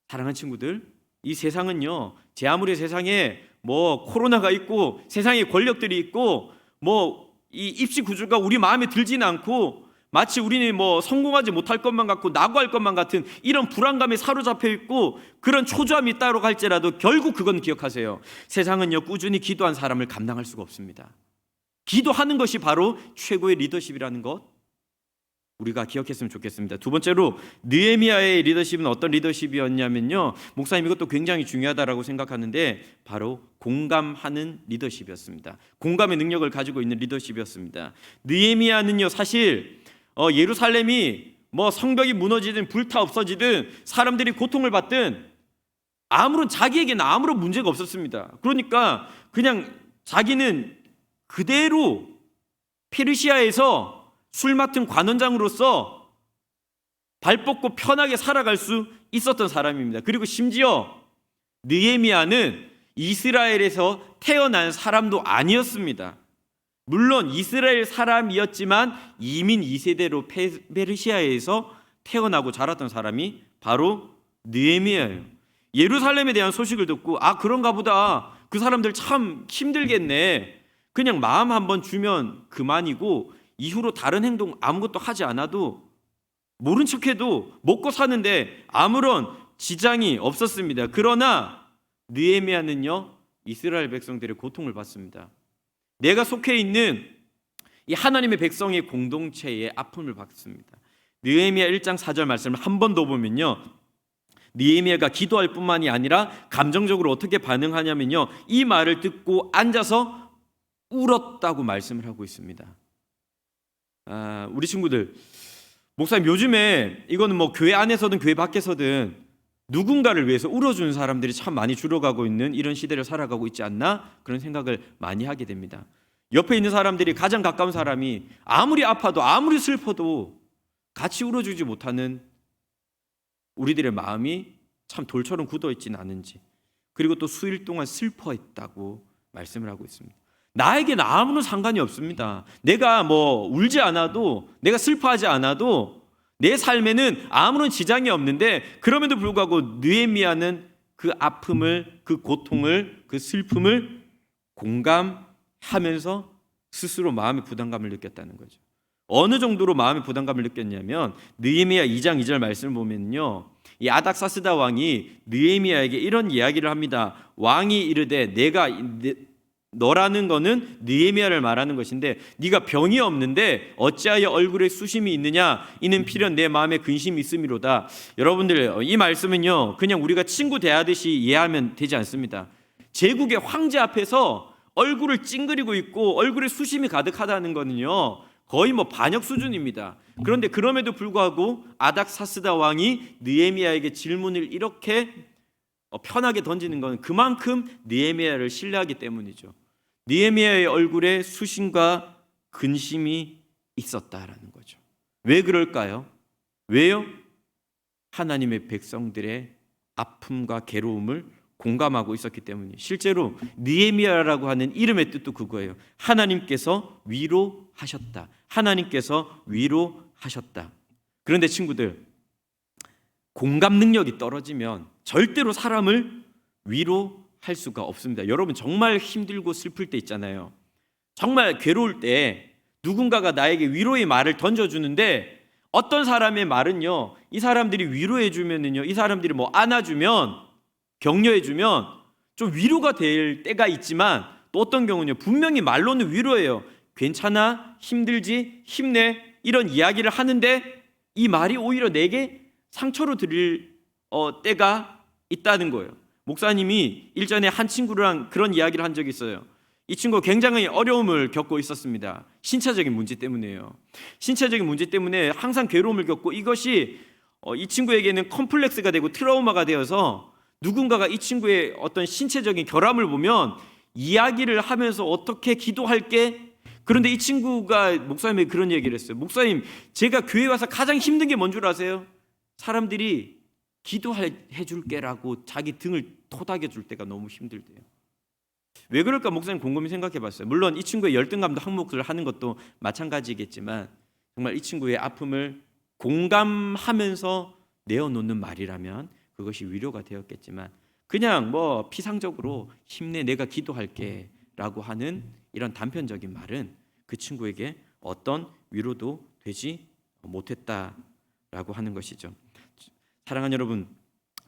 사랑하는 친구들, 이 세상은요, 제 아무리 세상에 코로나가 있고 세상에 권력들이 있고 이 입시 구조가 우리 마음에 들지는 않고 마치 우리는 성공하지 못할 것만 같고 낙오할 것만 같은 이런 불안감에 사로잡혀 있고 그런 초조함이 있다고 할지라도 결국 그건 기억하세요. 세상은요, 꾸준히 기도한 사람을 감당할 수가 없습니다. 기도하는 것이 바로 최고의 리더십이라는 것, 우리가 기억했으면 좋겠습니다. 두 번째로, 느헤미야의 리더십은 어떤 리더십이었냐면요, 목사님 이것도 굉장히 중요하다라고 생각하는데 바로 공감하는 리더십이었습니다. 공감의 능력을 가지고 있는 리더십이었습니다. 느헤미야는요, 사실 예루살렘이 성벽이 무너지든 불타 없어지든 사람들이 고통을 받든 자기에게는 아무런 문제가 없었습니다. 그러니까 그냥 자기는 그대로 페르시아에서 술 맡은 관원장으로서 발 뻗고 편하게 살아갈 수 있었던 사람입니다. 그리고 심지어 느헤미야는 이스라엘에서 태어난 사람도 아니었습니다. 물론 이스라엘 사람이었지만 이민 2세대로 페르시아에서 태어나고 자랐던 사람이 바로 느헤미야예요. 예루살렘에 대한 소식을 듣고 그런가 보다, 그 사람들 참 힘들겠네, 그냥 마음 한번 주면 그만이고 이후로 다른 행동 아무것도 하지 않아도 모른 척해도 먹고 사는데 아무런 지장이 없었습니다. 그러나 느헤미야는요, 이스라엘 백성들의 고통을 받습니다. 내가 속해 있는 이 하나님의 백성의 공동체의 아픔을 받습니다. 느헤미야 1장 4절 말씀을 한 번 더 보면요, 느헤미야가 기도할 뿐만이 아니라 감정적으로 어떻게 반응하냐면요, 이 말을 듣고 앉아서 울었다고 말씀을 하고 있습니다. 우리 친구들, 목사님 요즘에 이거는 뭐 교회 안에서든 교회 밖에서든 누군가를 위해서 울어주는 사람들이 참 많이 줄어가고 있는 이런 시대를 살아가고 있지 않나, 그런 생각을 많이 하게 됩니다. 옆에 있는 사람들이, 가장 가까운 사람이 아무리 아파도 아무리 슬퍼도 같이 울어주지 못하는 우리들의 마음이 참 돌처럼 굳어있지는 않은지, 그리고 또 수일 동안 슬퍼했다고 말씀을 하고 있습니다. 나에게는 아무런 상관이 없습니다. 내가 뭐 울지 않아도, 내가 슬퍼하지 않아도 내 삶에는 아무런 지장이 없는데, 그럼에도 불구하고 느헤미야는 그 아픔을, 그 고통을, 그 슬픔을 공감하면서 스스로 마음의 부담감을 느꼈다는 거죠. 어느 정도로 마음의 부담감을 느꼈냐면, 느헤미야 2장 2절 말씀을 보면요, 이 아닥사스다 왕이 느헤미야에게 이런 이야기를 합니다. 왕이 이르되, 너라는 거는 느헤미야를 말하는 것인데, 네가 병이 없는데 어찌하여 얼굴에 수심이 있느냐? 이는 필연 내 마음에 근심이 있음이로다. 여러분들, 이 말씀은요, 그냥 우리가 친구 대하듯이 이해하면 되지 않습니다. 제국의 황제 앞에서 얼굴을 찡그리고 있고 얼굴에 수심이 가득하다는 거는요, 거의 뭐 반역 수준입니다. 그런데 그럼에도 불구하고 아닥사스다 왕이 느헤미야에게 질문을 이렇게 편하게 던지는 것은 그만큼 느헤미야를 신뢰하기 때문이죠. 느헤미야의 얼굴에 수심과 근심이 있었다라는 거죠. 왜 그럴까요? 왜요? 하나님의 백성들의 아픔과 괴로움을 공감하고 있었기 때문이에요. 실제로 느헤미야라고 하는 이름의 뜻도 그거예요. 하나님께서 위로하셨다. 하나님께서 위로하셨다. 그런데 친구들, 공감 능력이 떨어지면 절대로 사람을 위로할 수가 없습니다. 여러분, 정말 힘들고 슬플 때 있잖아요. 정말 괴로울 때 누군가가 나에게 위로의 말을 던져주는데, 어떤 사람의 말은요, 이 사람들이 위로해주면은요, 이 사람들이 뭐 안아주면, 격려해주면 좀 위로가 될 때가 있지만, 또 어떤 경우는요, 분명히 말로는 위로해요. 괜찮아, 힘들지, 힘내, 이런 이야기를 하는데 이 말이 오히려 내게 상처로 들릴 때가 있다는 거예요. 목사님이 일전에 한 친구랑 그런 이야기를 한 적이 있어요. 이 친구가 굉장히 어려움을 겪고 있었습니다. 신체적인 문제 때문에요. 신체적인 문제 때문에 항상 괴로움을 겪고, 이것이 이 친구에게는 컴플렉스가 되고 트라우마가 되어서 누군가가 이 친구의 어떤 신체적인 결함을 보면 이야기를 하면서 어떻게 기도할게. 그런데 이 친구가 목사님에게 그런 얘기를 했어요. 목사님, 제가 교회 와서 가장 힘든 게 뭔 줄 아세요? 사람들이 기도해 줄게라고 자기 등을 토닥여 줄 때가 너무 힘들대요. 왜 그럴까 목사님 곰곰이 생각해 봤어요. 물론 이 친구의 열등감도 항목을 하는 것도 마찬가지겠지만, 정말 이 친구의 아픔을 공감하면서 내어놓는 말이라면 그것이 위로가 되었겠지만, 그냥 뭐 피상적으로 힘내, 내가 기도할게 라고 하는 이런 단편적인 말은 그 친구에게 어떤 위로도 되지 못했다라고 하는 것이죠. 사랑하는 여러분,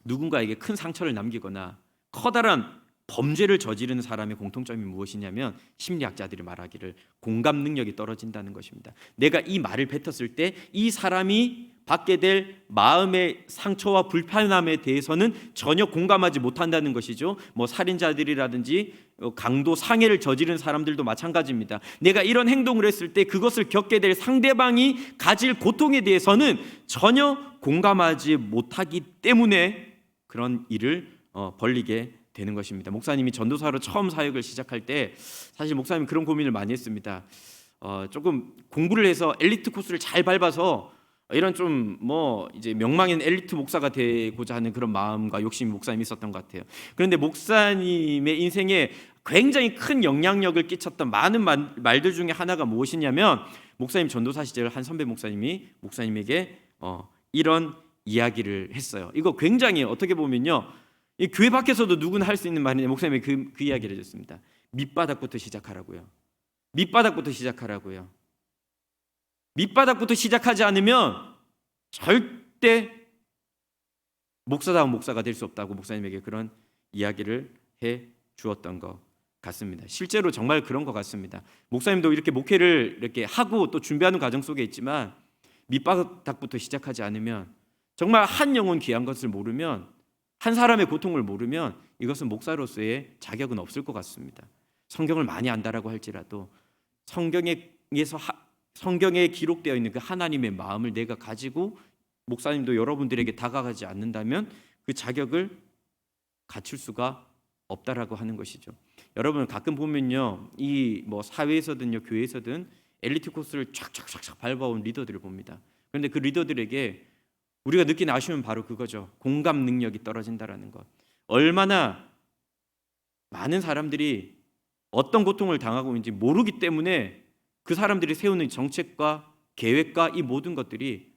누군가에게 큰 상처를 남기거나 커다란 범죄를 저지르는 사람의 공통점이 무엇이냐면, 심리학자들이 말하기를 공감 능력이 떨어진다는 것입니다. 내가 이 말을 뱉었을 때 이 사람이 받게 될 마음의 상처와 불편함에 대해서는 전혀 공감하지 못한다는 것이죠. 뭐 살인자들이라든지 강도 상해를 저지른 사람들도 마찬가지입니다. 내가 이런 행동을 했을 때 그것을 겪게 될 상대방이 가질 고통에 대해서는 전혀 공감하지 못하기 때문에 그런 일을 벌리게 되는 것입니다. 목사님이 전도사로 처음 사역을 시작할 때 사실 목사님이 그런 고민을 많이 했습니다. 조금 공부를 해서 엘리트 코스를 잘 밟아서 이런 좀 뭐 이제 명망인 엘리트 목사가 되고자 하는 그런 마음과 욕심이 목사님이 있었던 것 같아요. 그런데 목사님의 인생에 굉장히 큰 영향력을 끼쳤던 많은 말들 중에 하나가 무엇이냐면, 목사님 전도사 시절 한 선배 목사님이 목사님에게 이런 이야기를 했어요. 이거 굉장히 어떻게 보면요, 이 교회 밖에서도 누구나 할 수 있는 말인데 목사님이 그 이야기를 해줬습니다. 밑바닥부터 시작하라고요. 밑바닥부터 시작하라고요. 밑바닥부터 시작하지 않으면 절대 목사다운 목사가 될 수 없다고 목사님에게 그런 이야기를 해 주었던 것 같습니다. 실제로 정말 그런 것 같습니다. 목사님도 이렇게 목회를 이렇게 하고 또 준비하는 과정 속에 있지만 밑바닥부터 시작하지 않으면, 정말 한 영혼 귀한 것을 모르면, 한 사람의 고통을 모르면 이것은 목사로서의 자격은 없을 것 같습니다. 성경을 많이 안다라고 할지라도 성경에 기록되어 있는 그 하나님의 마음을 내가 가지고 목사님도 여러분들에게 다가가지 않는다면 그 자격을 갖출 수가 없다라고 하는 것이죠. 여러분 가끔 보면요, 이 뭐 사회에서든요, 교회에서든 엘리트 코스를 쫙쫙쫙쫙 밟아온 리더들을 봅니다. 그런데 그 리더들에게 우리가 느끼는 아쉬움은 바로 그거죠. 공감 능력이 떨어진다라는 것. 얼마나 많은 사람들이 어떤 고통을 당하고 있는지 모르기 때문에 그 사람들이 세우는 정책과 계획과 이 모든 것들이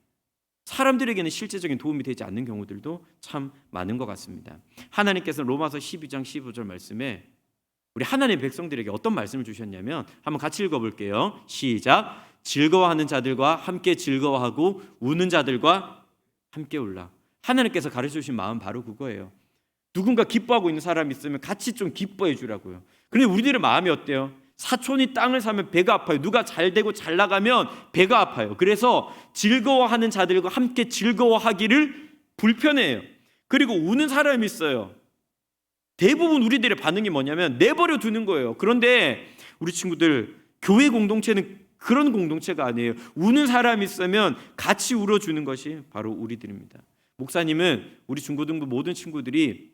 사람들에게는 실제적인 도움이 되지 않는 경우들도 참 많은 것 같습니다. 하나님께서 로마서 12장 15절 말씀에 우리 하나님의 백성들에게 어떤 말씀을 주셨냐면, 한번 같이 읽어볼게요. 시작. 즐거워하는 자들과 함께 즐거워하고 우는 자들과 함께 울라. 하나님께서 가르쳐 주신 마음 바로 그거예요. 누군가 기뻐하고 있는 사람이 있으면 같이 좀 기뻐해 주라고요. 그런데 우리들의 마음이 어때요? 사촌이 땅을 사면 배가 아파요. 누가 잘 되고 잘 나가면 배가 아파요. 그래서 즐거워하는 자들과 함께 즐거워하기를 불편해해요. 그리고 우는 사람이 있어요. 대부분 우리들의 반응이 뭐냐면 내버려 두는 거예요. 그런데 우리 친구들, 교회 공동체는 그런 공동체가 아니에요. 우는 사람이 있으면 같이 울어주는 것이 바로 우리들입니다. 목사님은 우리 중고등부 모든 친구들이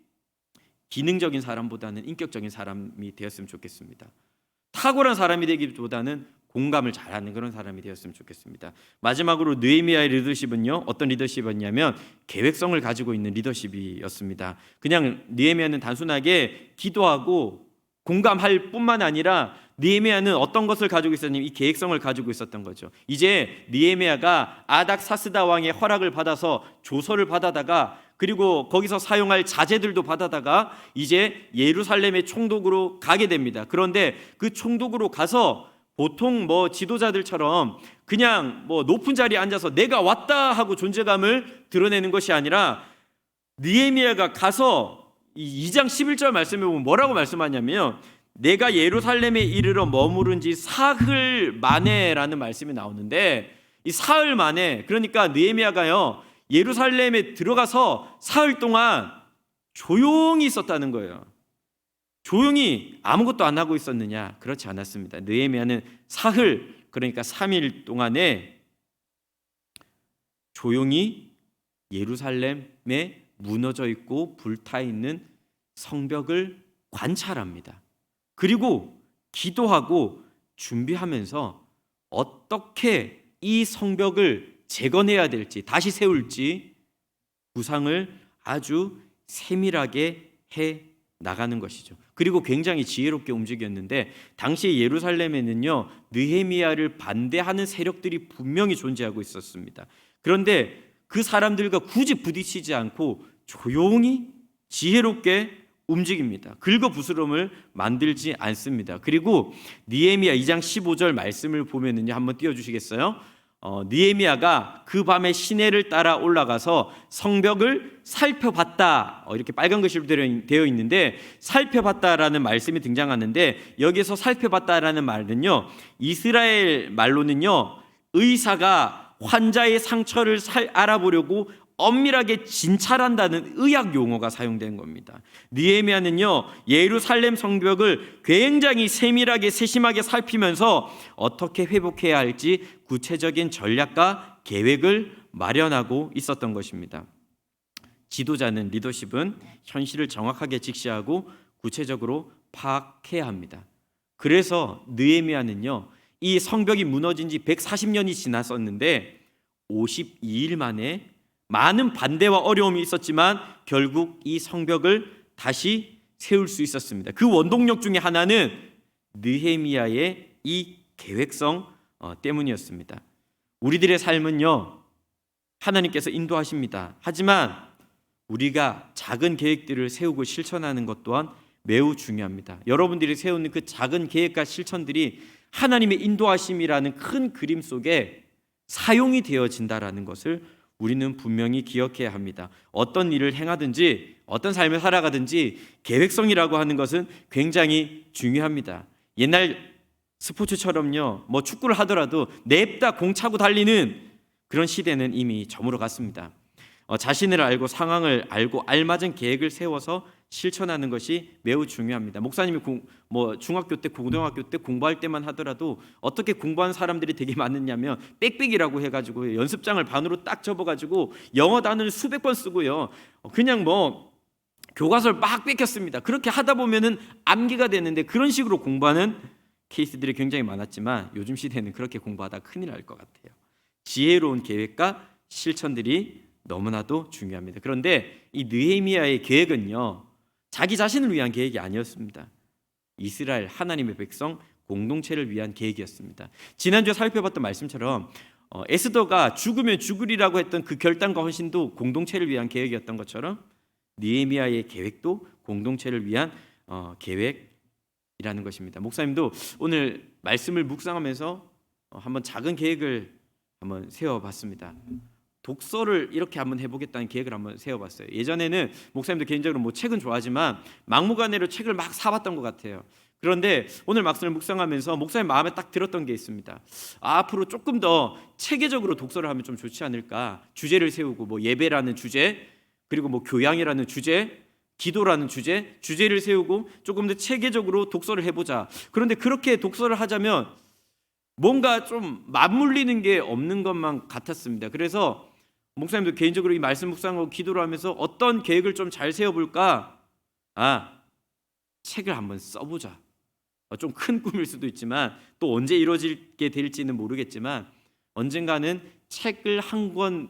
기능적인 사람보다는 인격적인 사람이 되었으면 좋겠습니다. 탁월한 사람이 되기보다는 공감을 잘하는 그런 사람이 되었으면 좋겠습니다. 마지막으로 느헤미야의 리더십은요, 어떤 리더십이었냐면 계획성을 가지고 있는 리더십이었습니다. 그냥 느헤미야는 단순하게 기도하고 공감할 뿐만 아니라 느헤미야는 어떤 것을 가지고 있었냐면 이 계획성을 가지고 있었던 거죠. 이제 느헤미야가 아닥사스다 왕의 허락을 받아서 조서를 받아다가, 그리고 거기서 사용할 자재들도 받아다가 이제 예루살렘의 총독으로 가게 됩니다. 그런데 그 총독으로 가서 보통 뭐 지도자들처럼 그냥 뭐 높은 자리에 앉아서 내가 왔다 하고 존재감을 드러내는 것이 아니라, 느헤미야가 가서 이 2장 11절 말씀에 보면 뭐라고 말씀하냐면, 내가 예루살렘에 이르러 머무른 지 사흘 만에라는 말씀이 나오는데, 이 사흘 만에, 그러니까 느헤미야가요 예루살렘에 들어가서 사흘 동안 조용히 있었다는 거예요. 조용히 아무것도 안 하고 있었느냐? 그렇지 않았습니다. 느헤미야는 사흘, 그러니까 3일 동안에 조용히 예루살렘에 무너져 있고 불타 있는 성벽을 관찰합니다. 그리고 기도하고 준비하면서 어떻게 이 성벽을 재건해야 될지, 다시 세울지 구상을 아주 세밀하게 해 나가는 것이죠. 그리고 굉장히 지혜롭게 움직였는데, 당시 예루살렘에는요 느헤미야를 반대하는 세력들이 분명히 존재하고 있었습니다. 그런데 그 사람들과 굳이 부딪히지 않고 조용히 지혜롭게 움직입니다. 긁어부스럼을 만들지 않습니다. 그리고 느헤미야 2장 15절 말씀을 보면은요, 한번 띄워주시겠어요? 느헤미야가 그 밤에 시내를 따라 올라가서 성벽을 살펴봤다. 이렇게 빨간 글씨로 되어 있는데, 살펴봤다라는 말씀이 등장하는데, 여기서 살펴봤다라는 말은요 이스라엘 말로는요 의사가 환자의 상처를 알아보려고 엄밀하게 진찰한다는 의학 용어가 사용된 겁니다. 느헤미야는요 예루살렘 성벽을 굉장히 세밀하게 세심하게 살피면서 어떻게 회복해야 할지 구체적인 전략과 계획을 마련하고 있었던 것입니다. 지도자는, 리더십은 현실을 정확하게 직시하고 구체적으로 파악해야 합니다. 그래서 느헤미야는요 이 성벽이 무너진 지 140년이 지났었는데 52일 만에 많은 반대와 어려움이 있었지만 결국 이 성벽을 다시 세울 수 있었습니다. 그 원동력 중에 하나는 느헤미야의 이 계획성 때문이었습니다. 우리들의 삶은요 하나님께서 인도하십니다. 하지만 우리가 작은 계획들을 세우고 실천하는 것 또한 매우 중요합니다. 여러분들이 세우는 그 작은 계획과 실천들이 하나님의 인도하심이라는 큰 그림 속에 사용이 되어진다라는 것을 우리는 분명히 기억해야 합니다. 어떤 일을 행하든지 어떤 삶을 살아가든지 계획성이라고 하는 것은 굉장히 중요합니다. 옛날 스포츠처럼요, 뭐 축구를 하더라도 냅다 공 차고 달리는 그런 시대는 이미 저물어 갔습니다. 자신을 알고 상황을 알고 알맞은 계획을 세워서 실천하는 것이 매우 중요합니다. 목사님이 중학교 때 고등학교 때 공부할 때만 하더라도 어떻게 공부한 사람들이 되게 많았냐면 빽빽이라고 해가지고 연습장을 반으로 딱 접어가지고 영어 단어를 수백 번 쓰고요, 그냥 교과서를 막 뺏겼습니다. 그렇게 하다 보면은 암기가 되는데 그런 식으로 공부하는 케이스들이 굉장히 많았지만 요즘 시대는 그렇게 공부하다 큰일 날 것 같아요. 지혜로운 계획과 실천들이 너무나도 중요합니다. 그런데 이 느헤미야의 계획은요, 자기 자신을 위한 계획이 아니었습니다. 이스라엘 하나님의 백성 공동체를 위한 계획이었습니다. 지난주에 살펴봤던 말씀처럼 에스더가 죽으면 죽으리라고 했던 그 결단과 헌신도 공동체를 위한 계획이었던 것처럼 느헤미야의 계획도 공동체를 위한 계획이라는 것입니다. 목사님도 오늘 말씀을 묵상하면서 한번 작은 계획을 한번 세워봤습니다. 독서를 이렇게 한번 해보겠다는 계획을 한번 세워봤어요. 예전에는 목사님도 개인적으로 책은 좋아하지만 막무가내로 책을 막 사봤던 것 같아요. 그런데 오늘 말씀을 묵상하면서 목사님 마음에 딱 들었던 게 있습니다. 앞으로 조금 더 체계적으로 독서를 하면 좀 좋지 않을까. 주제를 세우고 예배라는 주제, 그리고 교양이라는 주제, 기도라는 주제를 세우고 조금 더 체계적으로 독서를 해보자. 그런데 그렇게 독서를 하자면 뭔가 좀 맞물리는 게 없는 것만 같았습니다. 그래서 목사님도 개인적으로 이 말씀 묵상하고 기도를 하면서 어떤 계획을 좀 잘 세워볼까? 책을 한번 써보자. 좀 큰 꿈일 수도 있지만 또 언제 이루어지게 될지는 모르겠지만 언젠가는 책을 한 권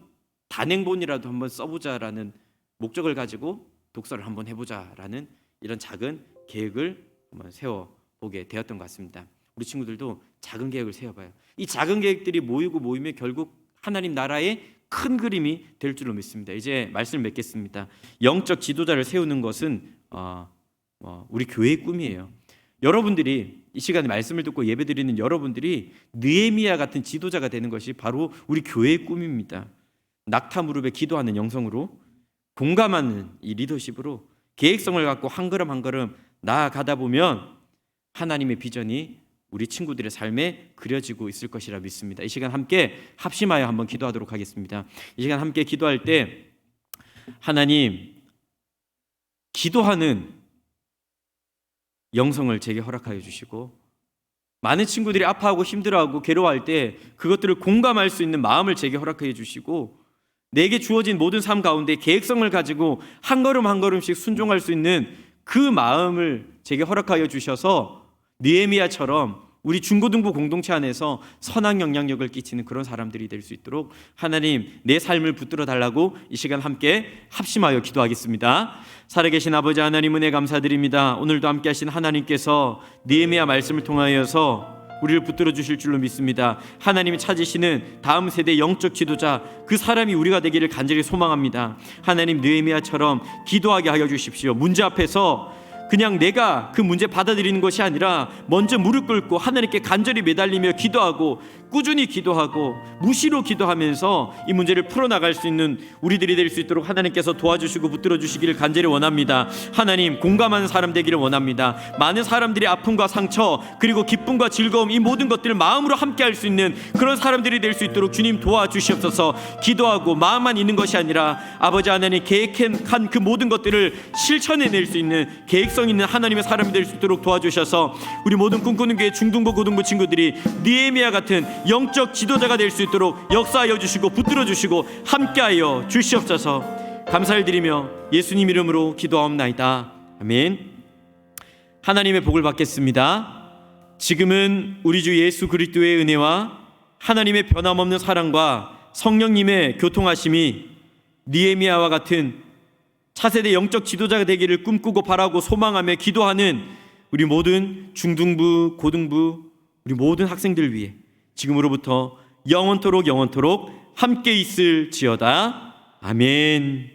단행본이라도 한번 써보자라는 목적을 가지고 독서를 한번 해보자라는 이런 작은 계획을 한번 세워보게 되었던 것 같습니다. 우리 친구들도 작은 계획을 세워봐요. 이 작은 계획들이 모이면 결국 하나님 나라의 큰 그림이 될 줄로 믿습니다. 이제 말씀을 맺겠습니다. 영적 지도자를 세우는 것은 우리 교회의 꿈이에요. 여러분들이 이 시간에 말씀을 듣고 예배드리는 여러분들이 느헤미야 같은 지도자가 되는 것이 바로 우리 교회의 꿈입니다. 낙타 무릎에 기도하는 영성으로, 공감하는 이 리더십으로 계획성을 갖고 한 걸음 한 걸음 나아가다 보면 하나님의 비전이 우리 친구들의 삶에 그려지고 있을 것이라 믿습니다. 이 시간 함께 합심하여 한번 기도하도록 하겠습니다. 이 시간 함께 기도할 때 하나님, 기도하는 영성을 제게 허락하여 주시고, 많은 친구들이 아파하고 힘들어하고 괴로워할 때 그것들을 공감할 수 있는 마음을 제게 허락하여 주시고, 내게 주어진 모든 삶 가운데 계획성을 가지고 한 걸음 한 걸음씩 순종할 수 있는 그 마음을 제게 허락하여 주셔서 느헤미야처럼 우리 중고등부 공동체 안에서 선한 영향력을 끼치는 그런 사람들이 될 수 있도록 하나님, 내 삶을 붙들어 달라고 이 시간 함께 합심하여 기도하겠습니다. 살아계신 아버지 하나님, 은혜 감사드립니다. 오늘도 함께 하신 하나님께서 느헤미야 말씀을 통하여서 우리를 붙들어 주실 줄로 믿습니다. 하나님이 찾으시는 다음 세대 영적 지도자, 그 사람이 우리가 되기를 간절히 소망합니다. 하나님, 느헤미야처럼 기도하게 하여 주십시오. 문제 앞에서 그냥 내가 그 문제 받아들이는 것이 아니라 먼저 무릎 꿇고 하나님께 간절히 매달리며 기도하고 꾸준히 기도하고 무시로 기도하면서 이 문제를 풀어나갈 수 있는 우리들이 될 수 있도록 하나님께서 도와주시고 붙들어 주시기를 간절히 원합니다. 하나님, 공감하는 사람 되기를 원합니다. 많은 사람들이 아픔과 상처 그리고 기쁨과 즐거움, 이 모든 것들을 마음으로 함께 할 수 있는 그런 사람들이 될 수 있도록 주님 도와주시옵소서. 기도하고 마음만 있는 것이 아니라 아버지 하나님, 계획한 그 모든 것들을 실천해낼 수 있는 계획성 있는 하나님의 사람이 될 수 있도록 도와주셔서 우리 모든 꿈꾸는 교회 중등부 고등부 친구들이 느헤미야 같은 영적 지도자가 될 수 있도록 역사하여 주시고 붙들어 주시고 함께하여 주시옵소서. 감사를 드리며 예수님 이름으로 기도하옵나이다. 아멘. 하나님의 복을 받겠습니다. 지금은 우리 주 예수 그리스도의 은혜와 하나님의 변함없는 사랑과 성령님의 교통하심이 느헤미야와 같은 차세대 영적 지도자가 되기를 꿈꾸고 바라고 소망하며 기도하는 우리 모든 중등부 고등부 우리 모든 학생들 위해 지금으로부터 영원토록 함께 있을지어다. 아멘.